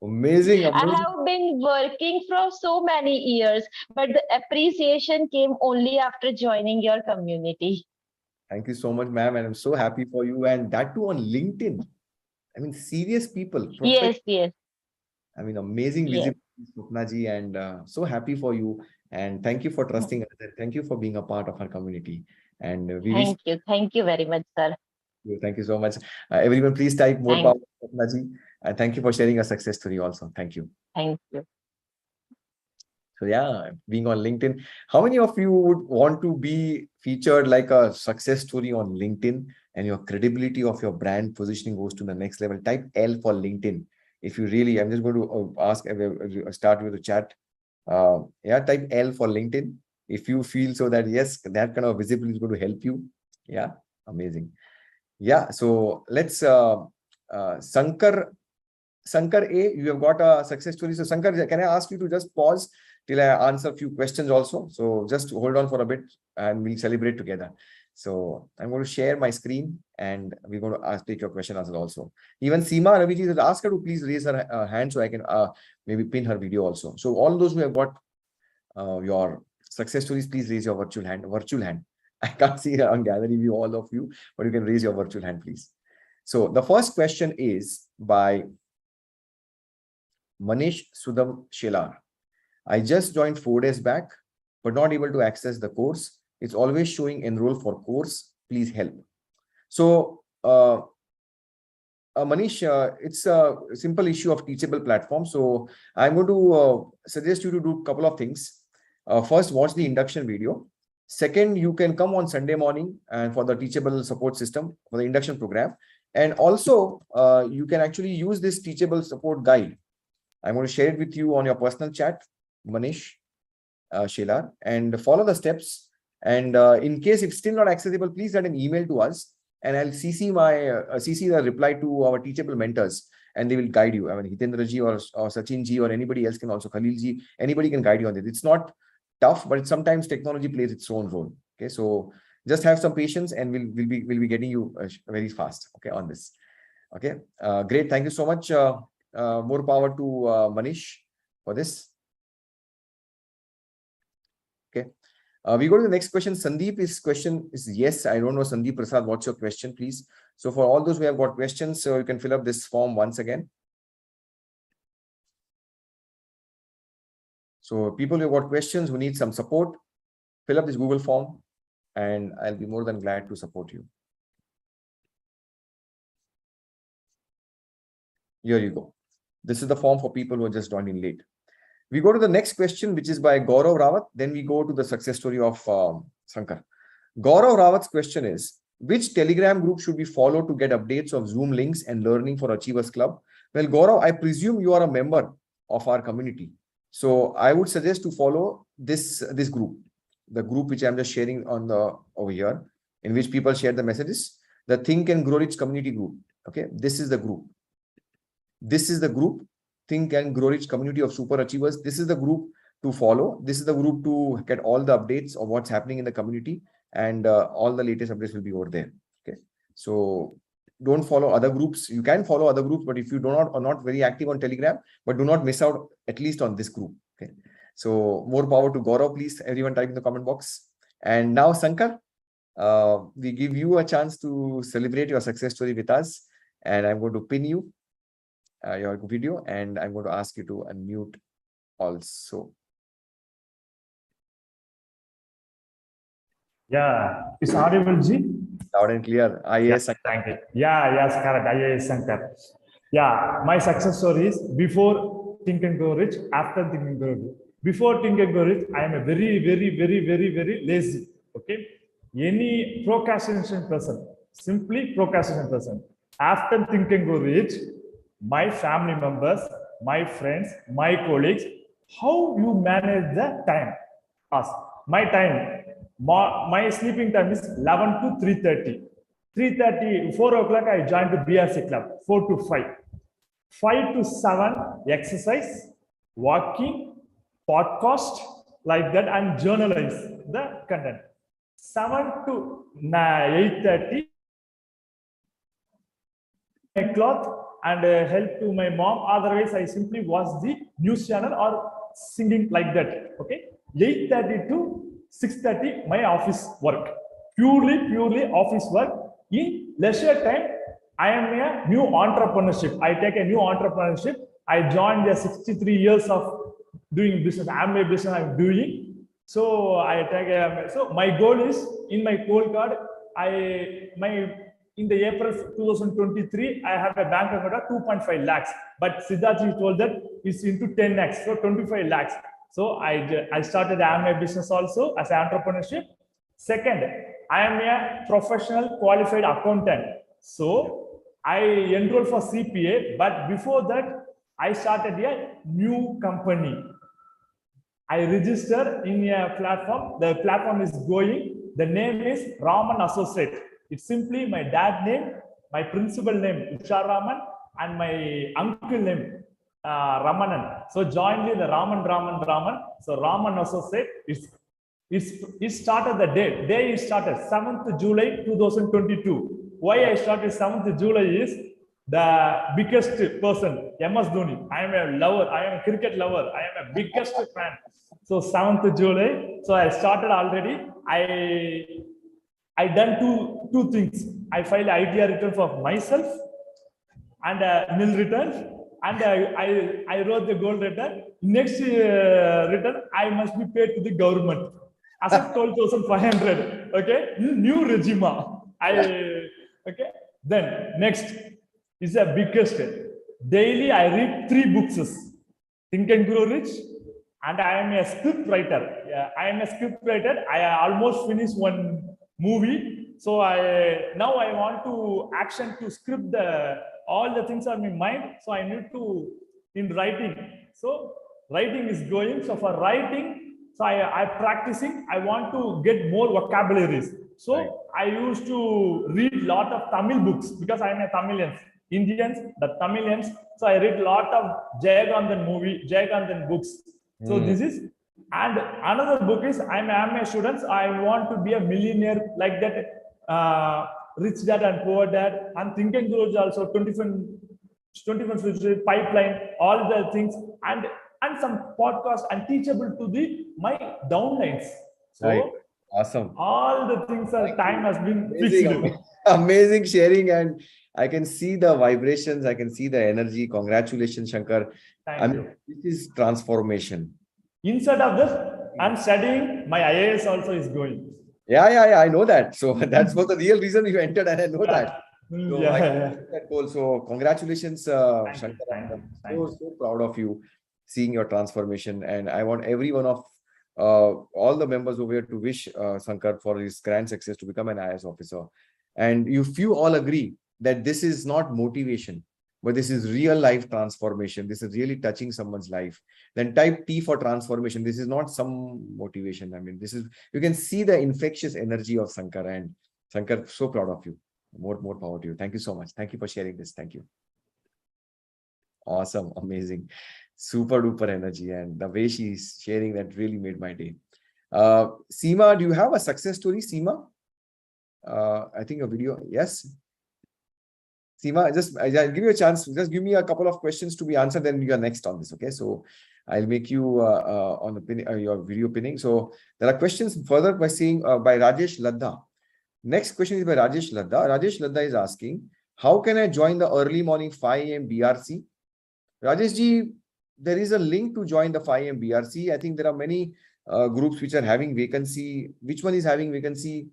[SPEAKER 1] Amazing,
[SPEAKER 4] I
[SPEAKER 1] amazing.
[SPEAKER 4] have been working for so many years, but the appreciation came only after joining your community.
[SPEAKER 1] Thank you so much, ma'am. And I'm so happy for you. And that too on LinkedIn. I mean, serious people.
[SPEAKER 4] Yes, yes,
[SPEAKER 1] I mean, amazing
[SPEAKER 4] yes.
[SPEAKER 1] visibility, Swapna ji, and so happy for you. And thank you for trusting us. And thank you for being a part of our community. And we wish
[SPEAKER 4] Thank you. Thank you very much, sir.
[SPEAKER 1] you. Thank you so much. Everyone, please type more
[SPEAKER 4] Thank-
[SPEAKER 1] power, Swapna ji. And thank you for sharing a success story also. Thank you.
[SPEAKER 4] Thank you.
[SPEAKER 1] So yeah, being on LinkedIn. How many of you would want to be featured like a success story on LinkedIn and your credibility of your brand positioning goes to the next level? Type L for LinkedIn. If you really, I'm just going to ask, start with the chat. Yeah, type L for LinkedIn. If you feel so that, yes, that kind of visibility is going to help you. Yeah, amazing. Yeah, so let's, Sankar A, you have got a success story. So Sankar, can I ask you to just pause till I answer a few questions also? So just hold on for a bit and we'll celebrate together. So I'm going to share my screen and we're going to take your question answers also. Even Seema Raviji has asked her to please raise her hand so I can maybe pin her video also. So all those who have got your success stories, please raise your virtual hand. I can't see on gallery view all of you, but you can raise your virtual hand, please. So the first question is by Manish Sudham Shelar. I just joined 4 days back, but not able to access the course. It's always showing enroll for course. Please help. So, Manish, it's a simple issue of teachable platform. So I'm going to suggest you to do a couple of things. First, watch the induction video. Second, you can come on Sunday morning and for the teachable support system for the induction program. And also, you can actually use this teachable support guide. I'm going to share it with you on your personal chat, Manish Shelar, and follow the steps. And in case it's still not accessible, please send an email to us and I'll CC the reply to our teachable mentors and they will guide you. I mean, Hitendra ji or Sachin ji or anybody else can also, Khalil ji, anybody can guide you on this. It's not tough, but sometimes technology plays its own role. Okay, so just have some patience and we'll be getting you very fast. Okay, on this. Okay, great. Thank you so much. More power to Manish for this. Okay, we go to the next question. Sandeep, his question is yes. I don't know, Sandeep Prasad, what's your question, please? So for all those who have got questions, so you can fill up this form once again. So people who have got questions, who need some support, fill up this Google form and I'll be more than glad to support you. Here you go. This is the form for people who are just joined in late. We go to the next question, which is by Gaurav Rawat. Then we go to the success story of Sankar. Gaurav Rawat's question is, which Telegram group should we follow to get updates of Zoom links and learning for Achievers Club? Well, Gaurav, I presume you are a member of our community. So I would suggest to follow this group, the group which I'm just sharing on the over here, in which people share the messages, the Think and Grow Rich community group. Okay, this is the group. This is the group, Think and Grow Rich community of super achievers. This is the group to follow. This is the group to get all the updates of what's happening in the community, and all the latest updates will be over there. Okay, so don't follow other groups. You can follow other groups, but if you are not very active on Telegram, but do not miss out at least on this group. Okay, so more power to Gaurav. Please, everyone type in the comment box. And now, Sankar, we give you a chance to celebrate your success story with us, and I'm going to pin you your video, and I'm going to ask you to unmute also.
[SPEAKER 5] Yeah, it's audible, Ji?
[SPEAKER 1] Loud and clear. Yes,
[SPEAKER 5] yeah, thank you. Yeah, yes, correct. IAS Sankar. Yeah, my success story is before Think and Grow Rich, after Think and Grow Rich. Before Think and Grow Rich, I am a very lazy. Okay, any procrastination person, simply procrastination person. After Think and Grow Rich, my family members, my friends, my colleagues, how you manage the time? Ask. My time, my sleeping time is 11 to 3:30. 3:30, 4 o'clock, I joined the BRC club, 4 to 5. 5 to 7, exercise, walking, podcast, like that, and journalize the content. 7 to 8:30, my cloth, and help to my mom. Otherwise, I simply watch the news channel or singing like that. Okay, 8:30 to 6:30, my office work. Purely office work. In leisure time, I am a new entrepreneurship. I take a new entrepreneurship. I joined the 63 years of doing business. I'm a business I'm doing. So I take a, so my goal is in my cold card. In the April 2023, I have a bank account of 2.5 lakhs. But Siddharth told that it's into 10x, so 25 lakhs. So I started Amway business also as an entrepreneurship. Second, I am a professional qualified accountant. So I enrolled for CPA, but before that, I started a new company. I registered in a platform. The platform is going. The name is Raman Associate. It's simply my dad name, my principal name, Ishar Raman, and my uncle name, Ramanan. So jointly the Raman. So Raman Associate. It started the day it started 7th July 2022. Why I started 7th July is the biggest person, MS Dhoni. I am a lover. I am a cricket lover. I am a biggest fan. So 7th July. So I started already. I done two things. I filed ITR return for myself and nil return. And I wrote the gold return. Next return, I must be paid to the government. As of 12,500. Okay, new regime. Okay. Then next is the biggest. Daily I read 3 books. Think and Grow Rich, and I am a script writer. Yeah, I am a script writer. I almost finished one movie. So now I want to action to script all the things on my mind. So I need to in writing. So writing is going. So for writing, so I practicing. I want to get more vocabularies. So right. I used to read a lot of Tamil books because I am a Tamilian. Indians, the Tamilians. So I read a lot of Jayakanthan books. So this is, and another book is I'm a student. I want to be a millionaire like that. Rich Dad and Poor Dad, and Think and Grow is also 21st century pipeline, all the things, and some podcast and teachable to my downlines. So
[SPEAKER 1] right. Awesome.
[SPEAKER 5] All the things are time has been
[SPEAKER 1] amazing,
[SPEAKER 5] fixed.
[SPEAKER 1] Amazing sharing, and I can see the vibrations, I can see the energy. Congratulations, Shankar.
[SPEAKER 5] Thank you.
[SPEAKER 1] This is transformation.
[SPEAKER 5] Inside of this, I'm studying, my IAS also is going.
[SPEAKER 1] Yeah, I know that. So that's was the real reason you entered, and I know that. So that goal. So congratulations, Shankar. I'm so proud of you seeing your transformation, and I want every one of all the members over here to wish Shankar for his grand success to become an IAS officer. And if you all agree that this is not motivation, but this is real life transformation, this is really touching someone's life, then type T for transformation. This is not some motivation. I mean, this is, you can see the infectious energy of Shankar, and Shankar, so proud of you. More power to you. Thank you so much. Thank you for sharing this. Thank you. Awesome. Amazing. Super duper energy. And the way she's sharing that really made my day. Seema, do you have a success story, Seema? I think a video. Yes. Seema, I'll give you a chance. Just give me a couple of questions to be answered, then you are next on this. Okay. So I'll make you on the pin, your video pinning. So there are questions further by saying by Rajesh Ladda. Next question is by Rajesh Ladda. Rajesh Ladda is asking, how can I join the early morning 5 a.m. BRC? Rajesh ji, there is a link to join the 5 a.m. BRC. I think there are many groups which are having vacancy. Which one is having vacancy?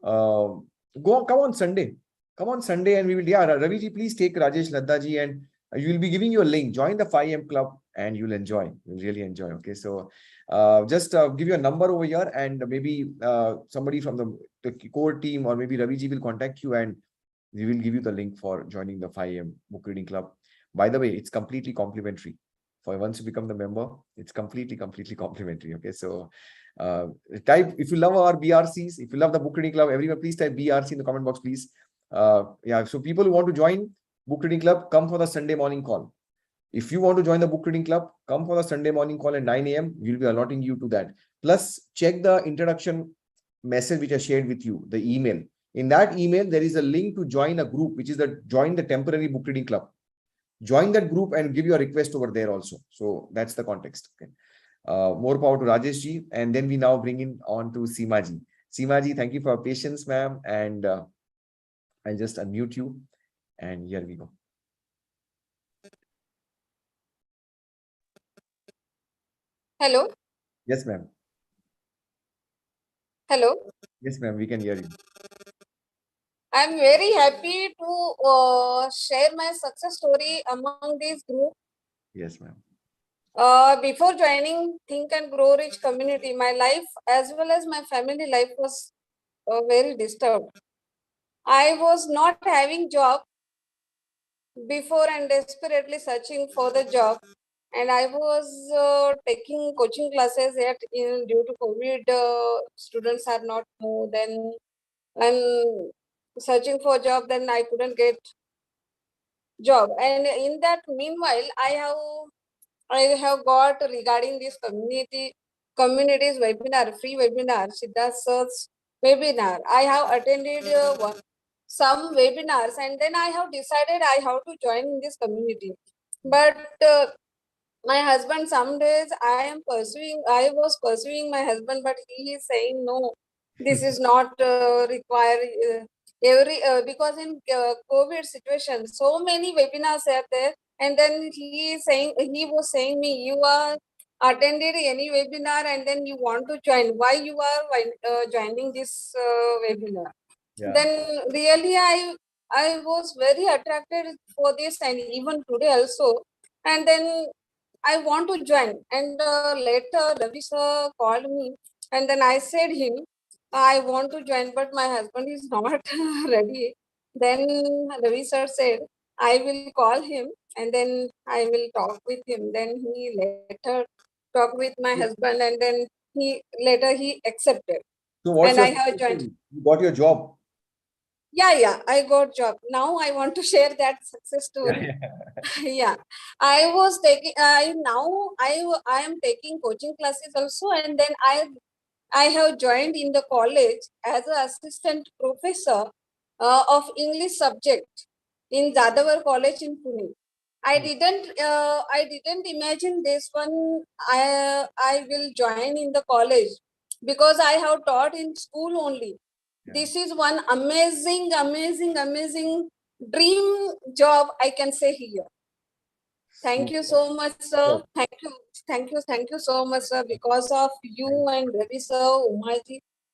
[SPEAKER 1] Come on Sunday. Come on Sunday, and we will, Ravi ji, please take Rajesh Ladda ji, and you will be giving you a link. Join the 5 a.m. club and you'll enjoy. You'll really enjoy. Okay. So just give you a number over here, and maybe somebody from the core team, or maybe Ravi ji will contact you, and we will give you the link for joining the 5 a.m. book reading club. By the way, it's completely complimentary. For once you become the member, it's completely complimentary. Okay. So type, if you love our BRCs, if you love the book reading club, everyone please type BRC in the comment box, please. So people who want to join book reading club, come for the Sunday morning call. If you want to join the book reading club, come for the Sunday morning call at 9 a.m. We'll be allotting you to that. Plus, check the introduction message which I shared with you, the email. In that email, there is a link to join a group, which is join the temporary book reading club. Join that group and give your request over there also. So that's the context. Okay. More power to Rajesh ji. And then we now bring in on to Seema ji. Seema ji, thank you for your patience, ma'am. And I'll just unmute you. And here we go.
[SPEAKER 6] Hello.
[SPEAKER 1] Yes, ma'am.
[SPEAKER 6] Hello.
[SPEAKER 1] Yes, ma'am. We can hear you.
[SPEAKER 6] I'm very happy to share my success story among this group.
[SPEAKER 1] Yes, ma'am.
[SPEAKER 6] Before joining Think and Grow Rich community, my life as well as my family life was very disturbed. I was not having job. before and desperately searching for the job. And I was taking coaching classes yet due to COVID, students are not more. Then I'm searching for a job, then I couldn't get job. And in that meanwhile, I have got regarding this communities webinar, free webinar, Siddharth Sir's webinar. I have attended some webinars, and then I have decided I have to join in this community. But my husband, some days I was pursuing my husband, but he is saying no, this is not required. Because in COVID situation, so many webinars are there, and then he was saying me, you are attended any webinar and then you want to join. Why you are joining this webinar?
[SPEAKER 1] Yeah.
[SPEAKER 6] Then really I was very attracted for this, and even today also. And then I want to join. And later Ravi sir called me, and then I said him, I want to join, but my husband is not ready. Then Ravi sir said, I will call him and then I will talk with him. Then he later talked with my husband, and then he accepted.
[SPEAKER 1] So what's
[SPEAKER 6] And
[SPEAKER 1] your
[SPEAKER 6] I have joined.
[SPEAKER 1] You got your job?
[SPEAKER 6] Yeah, I got job. Now I want to share that success story. Yeah, I was taking. I am taking coaching classes also, and then I have joined in the college as an assistant professor of English subject in Jadavar College in Pune. I didn't imagine this one. I will join in the college because I have taught in school only. This is one amazing dream job I can say here. Thank you so much, sir. Thank you so much, sir. Because of you and Ravi sir,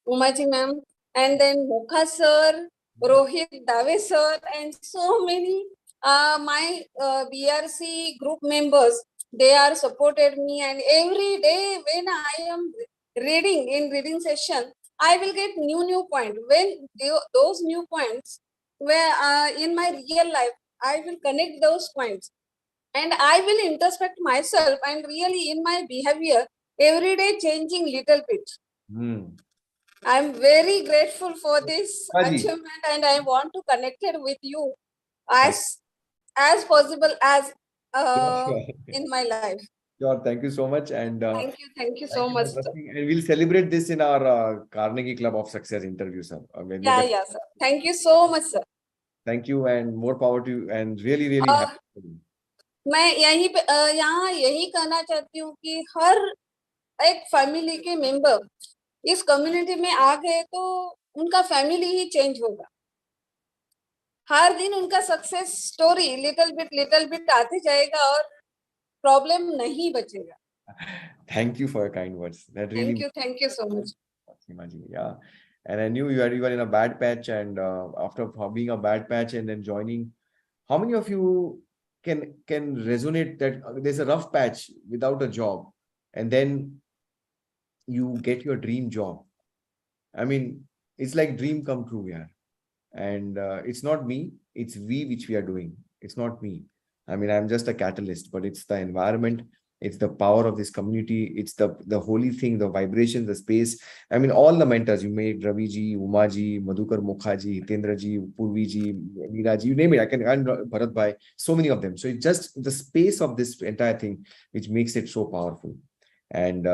[SPEAKER 6] Umaji ma'am, and then Mukha sir, Rohit Dave sir, and so many my BRC group members, they are supported me, and every day when I am reading in reading session, I will get new point. When those new points where in my real life, I will connect those points, and I will introspect myself, and really in my behavior every day changing little bit. I'm very grateful for this achievement, and I want to connect it with you as possible as in my life.
[SPEAKER 1] Sure, thank you so much, and
[SPEAKER 6] thank you so much, sir.
[SPEAKER 1] And we'll celebrate this in our Carnegie Club of Success interview, sir.
[SPEAKER 6] Yeah, sir. Thank you so much, sir.
[SPEAKER 1] Thank you, and more power to you, and really happy.
[SPEAKER 6] मैं यही कहना चाहती हूँ कि हर एक family के member इस community में आ गए तो उनका फैमिली ही चेंज होगा. हर दिन उनका सक्सेस स्टोरी लिटिल बिट आते जाएगा और प्रॉब्लम नहीं बचेगा.
[SPEAKER 1] Thank you for your kind words. That really.
[SPEAKER 6] Thank you so much.
[SPEAKER 1] Yeah, and I knew you were in a bad patch, and after being a bad patch and then joining, how many of you can resonate that there's a rough patch without a job, and then you get your dream job? I mean, it's like dream come true, yeah. And it's not me, it's we which we are doing. It's not me. I mean, I'm just a catalyst, but it's the environment, it's the power of this community, it's the holy thing, the vibration, the space. I mean, all the mentors you made, Ravi ji, Uma ji, Madhukar Mukhaji, Hitendra ji, Purvi ji, Meera ji, you name it. I can Bharat Bhai, so many of them. So it's just the space of this entire thing which makes it so powerful. And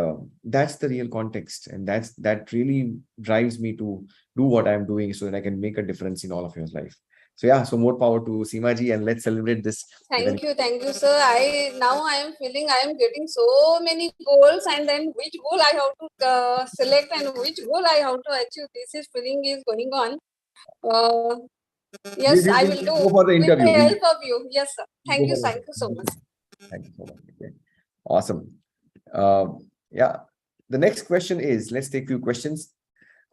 [SPEAKER 1] that's the real context, and that really drives me to do what I'm doing so that I can make a difference in all of your life. So yeah, so more power to Seema ji, and let's celebrate this.
[SPEAKER 6] Thank you, sir. I am feeling I am getting so many goals, and then which goal I have to select and which goal I have to achieve. This feeling is going on. Yes, I will do.
[SPEAKER 1] Go for the interview.
[SPEAKER 6] With the help of you. Yes, sir. Thank you so much.
[SPEAKER 1] Thank you so much. Okay. Awesome. Yeah, the next question is, let's take a few questions,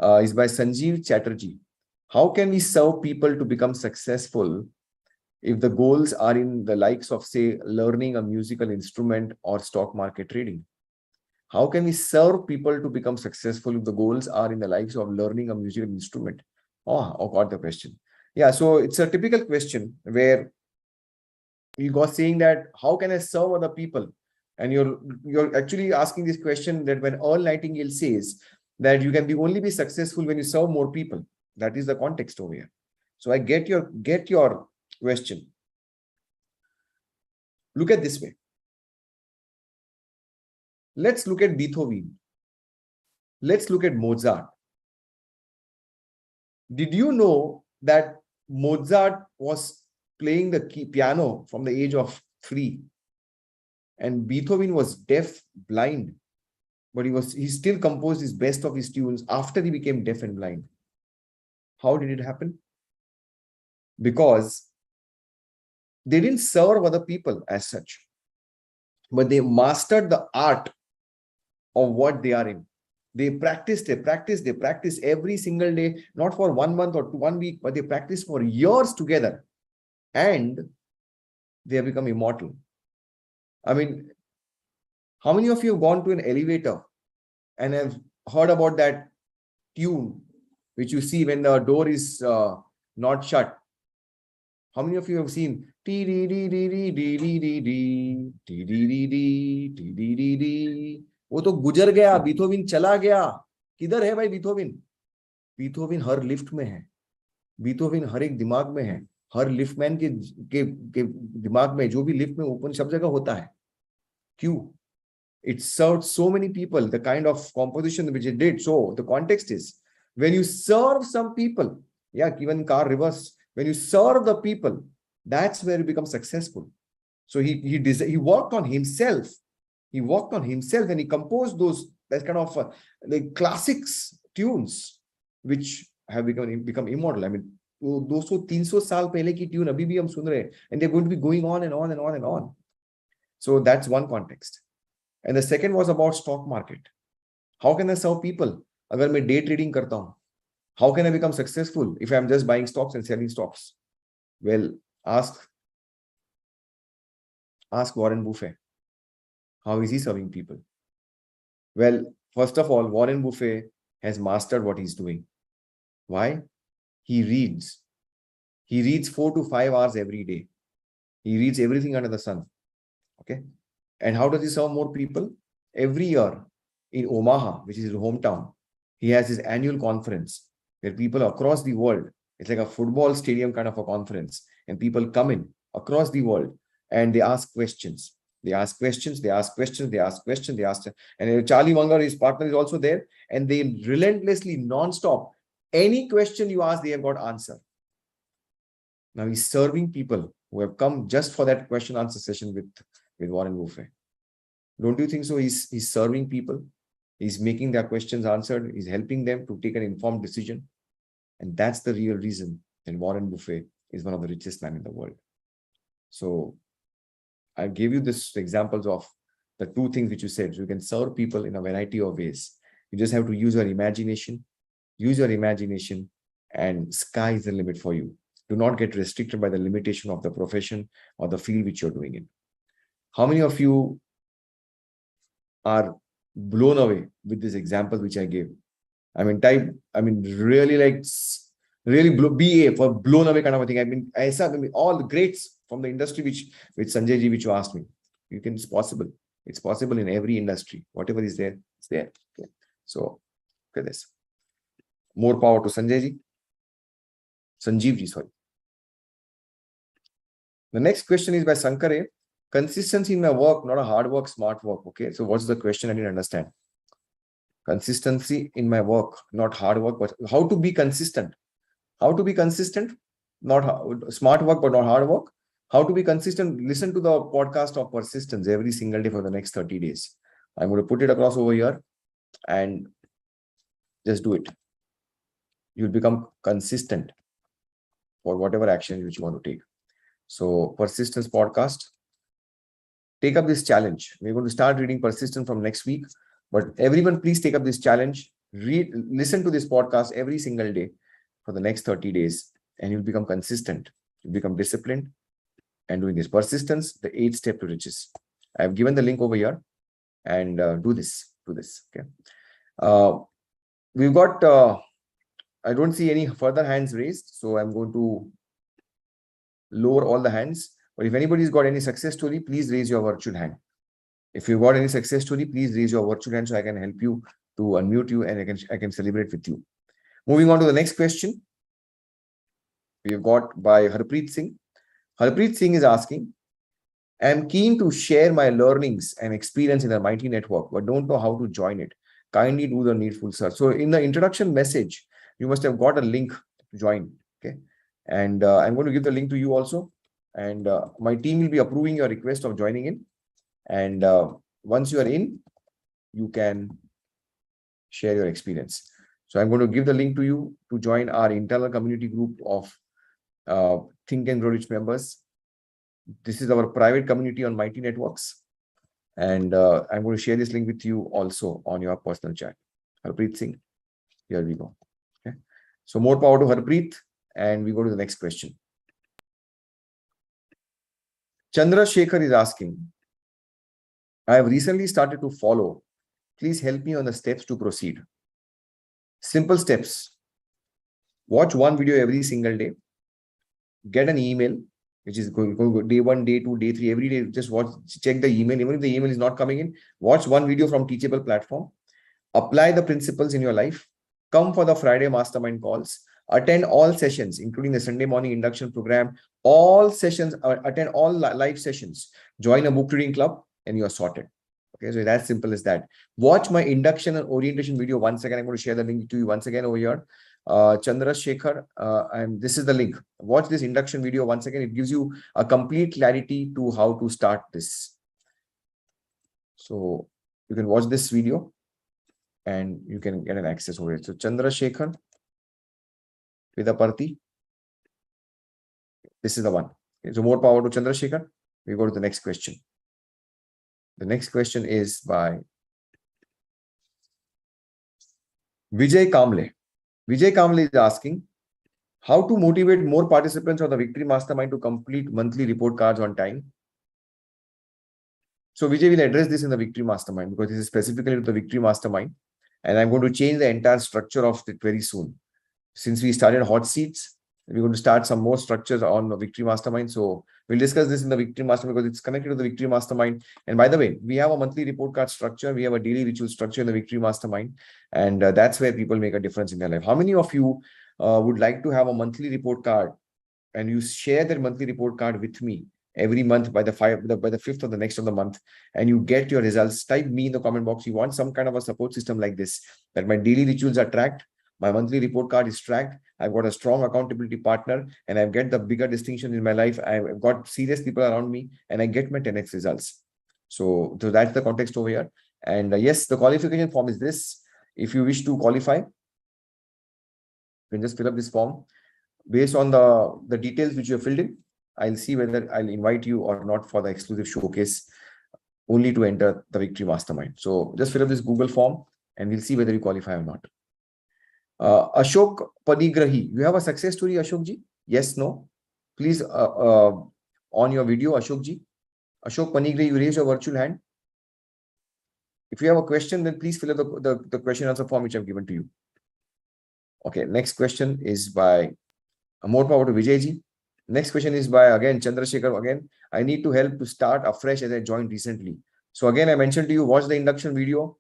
[SPEAKER 1] is by Sanjeev Chatterjee. How can we serve people to become successful if the goals are in the likes of, say, learning a musical instrument or stock market trading? How can we serve people to become successful if the goals are in the likes of learning a musical instrument? Oh, got the question. Yeah, so it's a typical question where You got saying that, how can I serve other people? And you're actually asking this question that when Earl Nightingale says that you can only be successful when you serve more people. That is the context over here. So I get your question. Look at this way. Let's look at Beethoven. Let's look at Mozart. Did you know that Mozart was playing the piano from the age of 3? And Beethoven was deaf, blind, but he still composed his best of his tunes after he became deaf and blind. How did it happen? Because they didn't serve other people as such, but they mastered the art of what they are in. They practice every single day, not for 1 month or 1 week, but they practice for years together, and they have become immortal. I mean, how many of you have gone to an elevator and have heard about that tune which you see when the door is not shut? How many of you have seen वो तो गुजर गया, Beethoven चला गया. किधर है भाई Beethoven? Beethoven हर lift में है, बीथोवन हर एक दिमाग में है, हर लिफ्टमैन के दिमाग में, जो भी लिफ्ट में ओपन सब जगह होता है. क्यों? It served so many people, the kind of composition which it did. So the context is, when you serve some people, even car reverse, when you serve the people, that's where you become successful. So he worked on himself. He worked on himself and he composed that kind of the classics tunes which have become immortal. I mean, 200-300 साल पहले की tune अभी भी हम सुन रहे हैं, and they're going to be going on and on and on and on. So that's one context. And the second was about stock market. How can I serve people? अगर मैं day trading करता हूँ, how can I become successful if I'm just buying stocks and selling stocks? Well, ask Warren Buffett. How is he serving people? Well, first of all, Warren Buffett has mastered what he's doing. Why? He reads. He reads 4 to 5 hours every day. He reads everything under the sun. Okay. And how does he serve more people? Every year in Omaha, which is his hometown, he has his annual conference where people across the world, it's like a football stadium kind of a conference, and people come in across the world and they ask questions. They ask questions, and Charlie Munger, his partner, is also there, and they relentlessly, non-stop, any question you ask, they have got answer. Now he's serving people who have come just for that question answer session with Warren Buffett. Don't you think so? He's serving people. He's making their questions answered. He's helping them to take an informed decision. And that's the real reason that Warren Buffett is one of the richest men in the world. So I gave you this examples of the two things which you said. You can serve people in a variety of ways. You just have to use your imagination. Use your imagination, and sky is the limit for you. Do not get restricted by the limitation of the profession or the field which you're doing in. How many of you are blown away with this example which I gave? I mean, really BA for blown away kind of a thing. I mean, all the greats from the industry which Sanjay ji, which you asked me. It's possible. It's possible in every industry. Whatever is there, it's there. Okay. So look at this. More power to Sanjay ji. Sanjeev ji, sorry. The next question is by Sankare. Consistency in my work, not a hard work, smart work. Okay, so what's the question? I didn't understand. Consistency in my work, not hard work, but how to be consistent. How to be consistent? Not smart work, but not hard work. How to be consistent? Listen to the podcast of persistence every single day for the next 30 days. I'm going to put it across over here and just do it. You'll become consistent for whatever action which you want to take. So persistence podcast. Take up this challenge. We're going to start reading persistence from next week. But everyone, please take up this challenge. Listen to this podcast every single day for the next 30 days, and you'll become consistent. You'll become disciplined and doing this. Persistence, the 8th step to riches. I've given the link over here, and do this. Okay. We've got, I don't see any further hands raised, so I'm going to lower all the hands. But if anybody's got any success story, please raise your virtual hand. If you've got any success story, please raise your virtual hand so I can help you to unmute you and I can celebrate with you. Moving on to the next question. We've got by Harpreet Singh. Harpreet Singh is asking, I am keen to share my learnings and experience in the Mighty Network, but don't know how to join it. Kindly do the needful search. So in the introduction message, you must have got a link to join. Okay. And I'm going to give the link to you also. And my team will be approving your request of joining in. And once you are in, you can share your experience. So I'm going to give the link to you to join our internal community group of Think and Grow Rich members. This is our private community on Mighty Networks. And I'm going to share this link with you also on your personal chat. Harpreet Singh, here we go. Okay. So more power to Harpreet. And we go to the next question. Chandra Shekhar is asking, I have recently started to follow. Please help me on the steps to proceed. Simple steps. Watch one video every single day. Get an email, which is going day 1, day 2, day 3, every day. Just watch, check the email. Even if the email is not coming in, watch one video from Teachable platform. Apply the principles in your life. Come for the Friday mastermind calls. Attend all sessions, including the Sunday morning induction program. All sessions, attend all live sessions. Join a book reading club and you are sorted. Okay, so that's simple as that. Watch my induction and orientation video once again. I'm going to share the link to you once again over here. Chandra Shekhar, and this is the link. Watch this induction video once again. It gives you a complete clarity to how to start this. So you can watch this video and you can get an access over it. So Chandra Shekhar, Vidaparthi. This is the one. Okay, so more power to Chandra Shekhar. We go to the next question. The next question is by Vijay Kamble. Vijay Kamble is asking, how to motivate more participants of the Victory Mastermind to complete monthly report cards on time? So Vijay will address this in the Victory Mastermind because this is specifically to the Victory Mastermind. And I'm going to change the entire structure of it very soon. Since we started hot seats, we're going to start some more structures on the Victory Mastermind. So we'll discuss this in the Victory Mastermind because it's connected to the Victory Mastermind. And by the way, we have a monthly report card structure. We have a daily ritual structure in the Victory Mastermind. And that's where people make a difference in their life. How many of you would like to have a monthly report card and you share that monthly report card with me every month by the 5th of the next of the month, and you get your results? Type me in the comment box. You want some kind of a support system like this, that my daily rituals are tracked. My monthly report card is tracked. I've got a strong accountability partner and I've got the bigger distinction in my life. I've got serious people around me and I get my 10x results. So that's the context over here. And yes, the qualification form is this. If you wish to qualify, you can just fill up this form. Based on the details which you have filled in, I'll see whether I'll invite you or not for the exclusive showcase only to enter the Victory Mastermind. So just fill up this Google form and we'll see whether you qualify or not. Ashok Panigrahi, you have a success story, Ashok ji? Yes, no? Please, on your video, Ashok ji. Ashok Panigrahi, you raise your virtual hand. If you have a question, then please fill up the question answer form which I've given to you. Okay, next question is by more power to Vijay ji. Next question is by, again, Chandrasekhar. Again, I need to help to start afresh as I joined recently. So again, I mentioned to you, watch the induction video.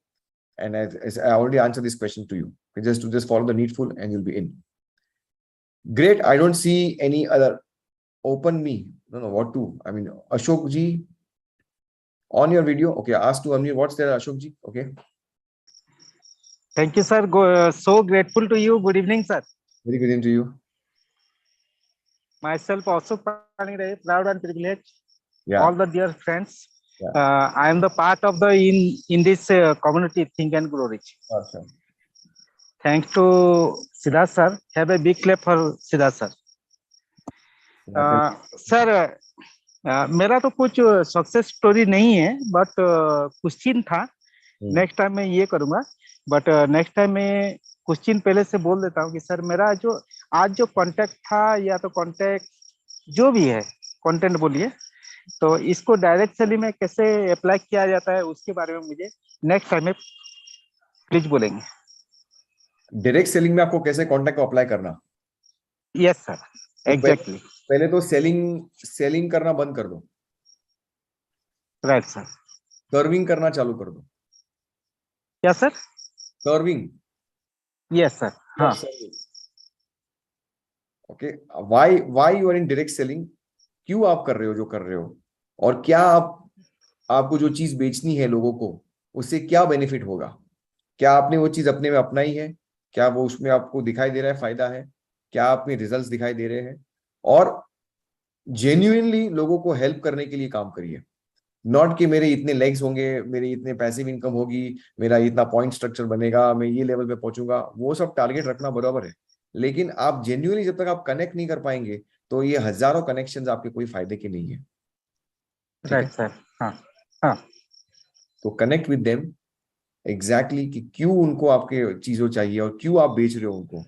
[SPEAKER 1] And as I already answered this question to you. Just follow the needful and you'll be in. Great. I don't see any other. Open me. No, what to? I mean, Ashok ji, on your video. Okay, ask to unmute. What's there, Ashok ji? Okay.
[SPEAKER 7] Thank you, sir. So grateful to you. Good evening, sir.
[SPEAKER 1] Very good evening to you.
[SPEAKER 7] Myself also proud and privileged.
[SPEAKER 1] Yeah.
[SPEAKER 7] All the dear friends.
[SPEAKER 1] Yeah.
[SPEAKER 7] I am the part of the in this community Think and Grow Rich.
[SPEAKER 1] Awesome.
[SPEAKER 7] Thanks to Siddharth sir. Have a big clap for Siddharth sir. Sir मेरा तो कुछ success story नहीं है, but question था. Next time मैं ये करूंगा, but next time मैं क्वेश्चन पहले से बोल देता हूँ कि सर मेरा जो आज जो कांटेक्ट था या तो कांटेक्ट जो भी है कंटेंट बोलिए, तो इसको डायरेक्ट सेलिंग में कैसे अप्लाई किया जाता है उसके बारे में मुझे नेक्स्ट टाइम में प्लीज बोलेंगे.
[SPEAKER 1] डायरेक्ट सेलिंग में आपको कैसे कांटेक्ट को अप्लाई करना?
[SPEAKER 7] Yes sir, exactly.
[SPEAKER 1] पहले तो सेलिंग करना बंद कर दो,
[SPEAKER 7] राइट सर।
[SPEAKER 1] सर्विंग करना चालू कर दो।
[SPEAKER 7] क्या सर?
[SPEAKER 1] Serving,
[SPEAKER 7] yes sir. हाँ
[SPEAKER 1] okay. Why you are in direct selling, क्यों आप कर रहे हो जो कर रहे हो, और क्या आपको जो चीज बेचनी है लोगों को उससे क्या बेनिफिट होगा, क्या आपने वो चीज अपने में अपनाई है, क्या वो उसमें आपको दिखाई दे रहा है फायदा है, क्या आप में रिजल्ट्स दिखाई दे रहे हैं, और जेन्युइनली लोगों को हेल्प करने के लिए काम करिए। नॉट कि मेरे इतने लेग्स होंगे, मेरी इतने पैसिव इनकम होगी, मेरा इतना पॉइंट स्ट्रक्चर बनेगा, मैं ये लेवल पे पहुंचूंगा, वो सब टारगेट रखना बराबर है, लेकिन आप जेन्युइनली जब तक आप कनेक्ट नहीं कर पाएंगे तो ये हजारों कनेक्शंस आपके कोई फायदे के नहीं है। ठीक
[SPEAKER 7] राइट
[SPEAKER 1] है,
[SPEAKER 7] सर। हाँ हाँ
[SPEAKER 1] तो कनेक्ट विद देम एग्जैक्टली कि क्यों उनको आपके चीजों चाहिए और क्यों आप बेच रहे हो उनको,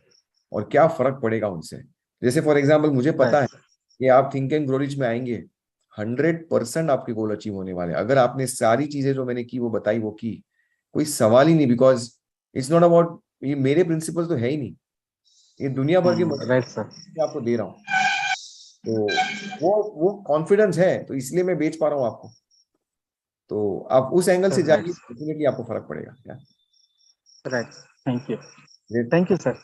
[SPEAKER 1] और क्या फर्क पड़ेगा उनसे। जैसे फॉर एग्जाम्पल मुझे पता
[SPEAKER 7] राइट
[SPEAKER 1] है
[SPEAKER 7] सर।
[SPEAKER 1] कि आप थिंक एंड ग्रो रिच में आएंगे, 100% आपके गोल अचीव होने वाले हैं अगर आपने सारी चीजें जो मैंने की वो बताई वो की, कोई सवाल ही नहीं। बिकॉज इट्स नॉट अबाउट, ये मेरे प्रिंसिपल तो है ही नहीं, ये दुनिया भर के
[SPEAKER 7] राइट सर।
[SPEAKER 1] मैं आपको दे रहा हूँ, तो वो कॉन्फिडेंस है, तो इसलिए मैं बेच पा रहा हूँ आपको। तो आप उस एंगल से
[SPEAKER 7] राइट
[SPEAKER 1] जाइए, डेफिनेटली आपको फर्क पड़ेगा।
[SPEAKER 7] Right. Thank you.
[SPEAKER 1] Great.
[SPEAKER 7] Thank you sir.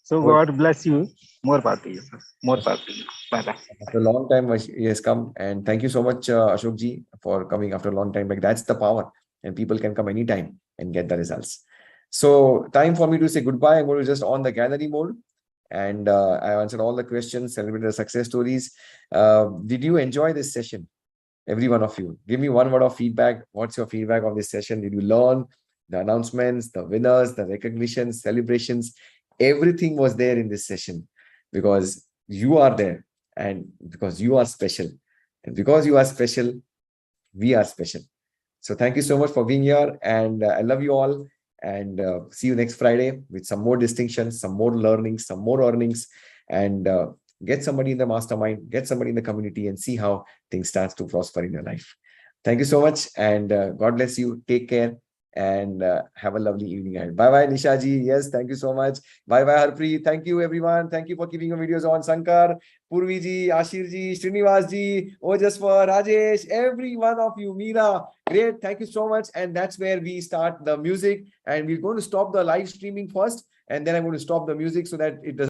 [SPEAKER 7] So God bless you. More power to you sir. More power to you. Bye bye.
[SPEAKER 1] After a long time, he has come, and thank you so much, Ashok ji, for coming after a long time. Like that's the power, and people can come anytime and get the results. So, time for me to say goodbye. I'm going to just on the gallery mode, and I answered all the questions, celebrated the success stories. Did you enjoy this session? Every one of you, give me one word of feedback. What's your feedback of this session? Did you learn the announcements, the winners, the recognitions, celebrations? Everything was there in this session because you are there, and because you are special, and because you are special, we are special. So thank you so much for being here, and I love you all, and see you next Friday with some more distinctions, some more learnings, some more earnings, and get somebody in the mastermind, get somebody in the community, and see how things start to prosper in your life. Thank you so much, and God bless you. Take care, and have a lovely evening ahead. Bye bye, Nisha ji. Yes, thank you so much. Bye bye, Harpreet. Thank you, everyone. Thank you for keeping your videos on. Sankar, Purvi ji, Ashir ji, Srinivas ji, Ojaswar, Rajesh, every one of you, Meera. Great. Thank you so much. And that's where we start the music. And we're going to stop the live streaming first, and then I'm going to stop the music so that it doesn't.